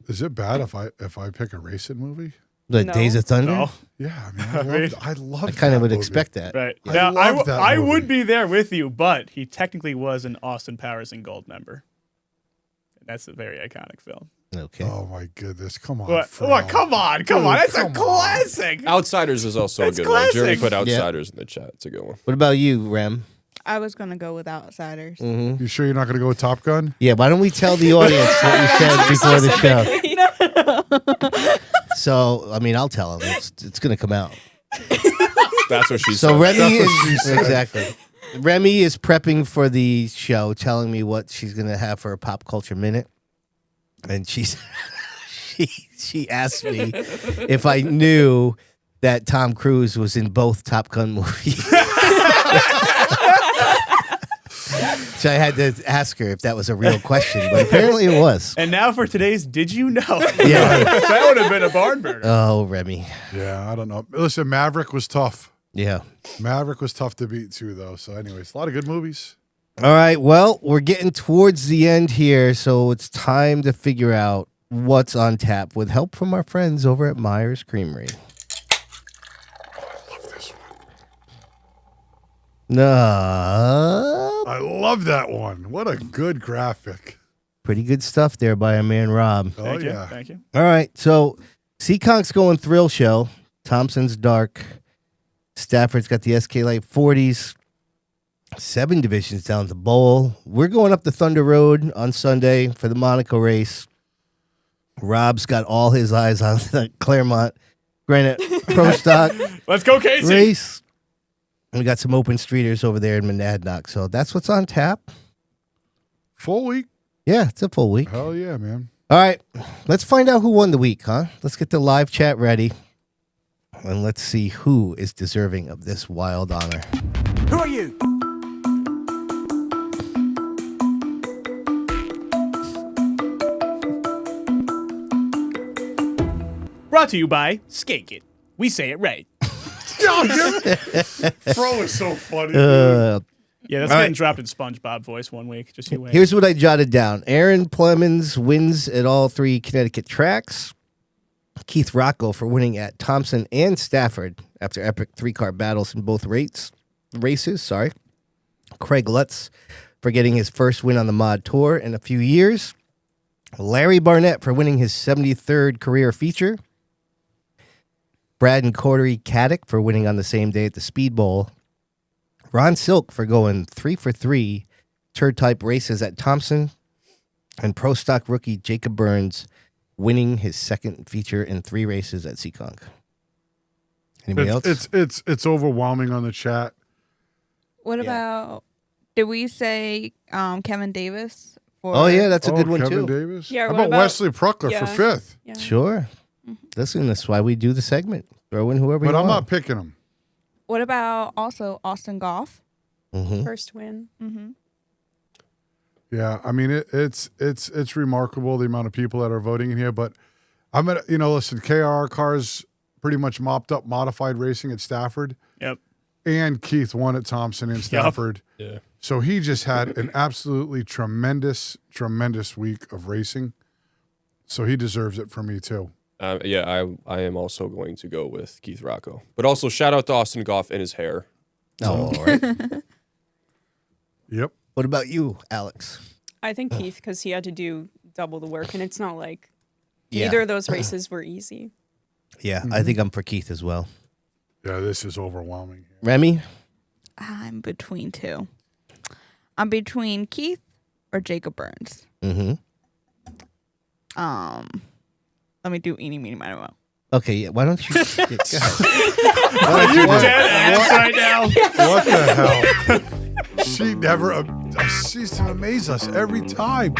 Is it bad if I pick a racing movie? The No. Days of Thunder? No. Yeah, I mean, I love I kind of that would movie. expect that. Right. I Now, love that I movie. would be there with you, but he technically was an Austin Powers and Gold member. That's a very iconic film. Okay. Oh my goodness! Come on. What? Fro. Come on. Dude, That's come a on. classic. Outsiders is also That's a good one. Jeremy classic. put Outsiders in the chat. It's a good one. What about you, Rem? I was going to go with Outsiders. You sure you're not going to go with Top Gun? Yeah, why don't we tell the audience what you said before the show? So, I mean, I'll tell them. It's going to come out. That's what she So said. Remy That's what she is said. exactly. Remy is prepping for the show, telling me what she's going to have for a pop culture minute, and she asked me if I knew that Tom Cruise was in both Top Gun movies. So I had to ask her if that was a real question, but apparently it was. And now for today's Did You Know? Yeah. That would have been a barn burner. Oh, Remy. Yeah, I don't know. Listen, Maverick was tough. Yeah. Maverick was tough to beat too, though. So, anyways, a lot of good movies. All right. Well, we're getting towards the end here, so it's time to figure out what's on tap with help from our friends over at Myers Creamery. No. I love that one. What a good graphic. Pretty good stuff there by our man Rob. Oh, Thank you. yeah. Thank you. All right. So Seaconk's going Thrill Show. Thompson's Dark. Stafford's got the SK Light 40s. 7 divisions down the bowl. We're going up the Thunder Road on Sunday for the Monaco race. Rob's got all his eyes on the Claremont Granite Pro Stock Let's go, Casey. race. We got some open streeters over there in Monadnock. So that's what's on tap. Full week. Yeah, it's a full week. Hell yeah, man. All right, let's find out who won the week, huh? Let's get the live chat ready. And let's see who is deserving of this wild honor. Who are you? Brought to you by Skate It. We say it right. Fro is so funny. Yeah, that's All getting right. dropped in SpongeBob voice one week. Just you wait. Here's what I jotted down. Aaron Plemons wins at all 3 Connecticut tracks. Keith Rocco for winning at Thompson and Stafford after epic 3-car battles in both races. Craig Lutz for getting his first win on the Mod Tour in a few years. Larry Barnett for winning his 73rd career feature. Brad and Corey Caddick for winning on the same day at the Speedbowl. Ron Silk for going 3 for 3 turd-type races at Thompson. And Pro Stock rookie Jacob Burns winning his 2nd feature in 3 races at Seekonk. Anybody else? It's overwhelming on the chat. What about? Did we say Kevin Davis? For, Oh, yeah, that's a good one, Kevin too. Davis. Yeah, How what about Wesley Pruckler for 5th? Yeah. Sure. Listen, that's why we do the segment. Throw in whoever But you I'm want. not picking him. What about also Austin Goff? First win. Yeah, I mean it's remarkable the amount of people that are voting in here. But I'm gonna, listen, KRR cars pretty much mopped up modified racing at Stafford. Yep. And Keith won at Thompson and Stafford. Yeah. So he just had an absolutely tremendous week of racing. So he deserves it for me too. Yeah, I am also going to go with Keith Rocco. But also shout out to Austin Goff and his hair. Oh, all right. Yep. What about you, Alex? I think Keith, because he had to do double the work, and it's not like Yeah. either of those races were easy. Yeah, I think I'm for Keith as well. Yeah, this is overwhelming. Remy? I'm between 2. I'm between Keith or Jacob Burns. Mm-hmm. Let me do eeny, meeny, miny, moe. Okay, yeah, why don't you... Are you dead ass right now? What the hell? She never. She's to amaze us every time.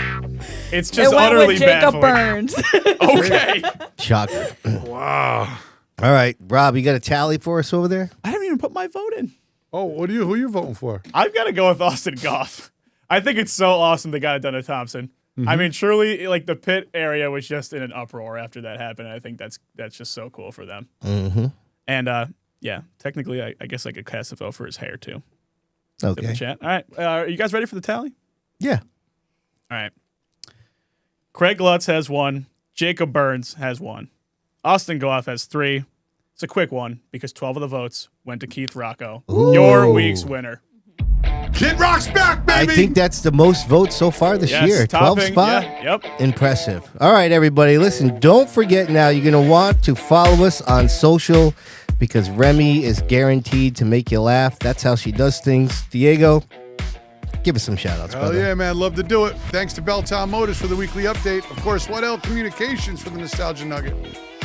It's just It went utterly with Jacob baffling. Burns. Okay. Shocker. Wow. All right, Rob, you got a tally for us over there? I haven't even put my vote in. Oh, who are you voting for? I've got to go with Austin Goff. I think it's so awesome they got it done at Thompson. I mean, truly, like the pit area was just in an uproar after that happened. And I think that's just so cool for them. Mm-hmm. And yeah, technically, I guess I could cast a vote for his hair too. In the Okay. chat. All right, are you guys ready for the tally? Yeah. All right. Craig Lutz has 1. Jacob Burns has 1. Austin Goff has 3. It's a quick one because 12 of the votes went to Keith Rocco, your week's winner. Kid Rock's back, baby. I think that's the most votes so far this Yes, year. 12 topping, spot? yeah, yep. Impressive. All right, everybody. Listen, don't forget now, you're going to want to follow us on social because Remy is guaranteed to make you laugh. That's how she does things. Diego, give us some shout-outs, Hell brother. yeah, man. Love to do it. Thanks to Belltown Motors for the weekly update. Of course, What L Communications for the Nostalgia Nugget.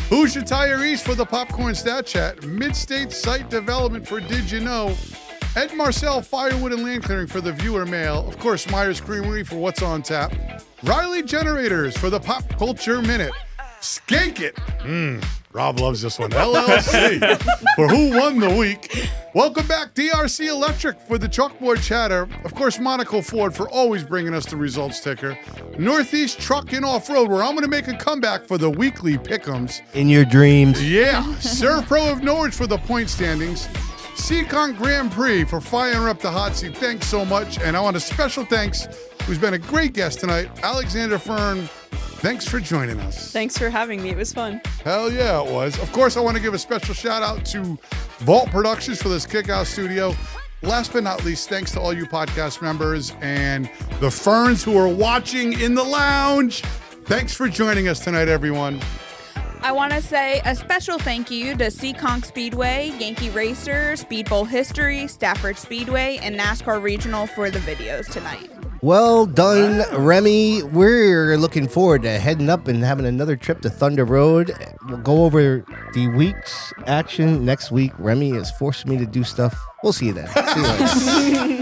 Hoosier Tire East for the Popcorn Stat Chat. Midstate Site Development for Did You Know? Ed Marcel Firewood and Land Clearing for the Viewer Mail. Of course, Myers Creamery for What's on Tap. Riley Generators for the Pop Culture Minute. Skank It. Rob loves this one. LLC for Who Won the Week. Welcome back, DRC Electric for the Chalkboard Chatter. Of course, Monaco Ford for always bringing us the results ticker. Northeast Truck and Off-Road, where I'm going to make a comeback for the weekly pick'ems. In your dreams. Yeah. Surf Pro of Norwich for the point standings. Seacon Grand Prix for firing up the hot seat. Thanks so much. And I want a special thanks, who's been a great guest tonight, Alexandra Fearn. Thanks for joining us. Thanks for having me. It was fun. Hell yeah, it was. Of course, I want to give a special shout out to Vault Productions for this kick-out studio. Last but not least, thanks to all you podcast members and the Ferns who are watching in the lounge. Thanks for joining us tonight, everyone. I want to say a special thank you to Seekonk Speedway, Yankee Racer, Speedbowl History, Stafford Speedway, and NASCAR Regional for the videos tonight. Well done, Remy. We're looking forward to heading up and having another trip to Thunder Road. We'll go over the week's action next week. Remy has forced me to do stuff. We'll see you then. See you later.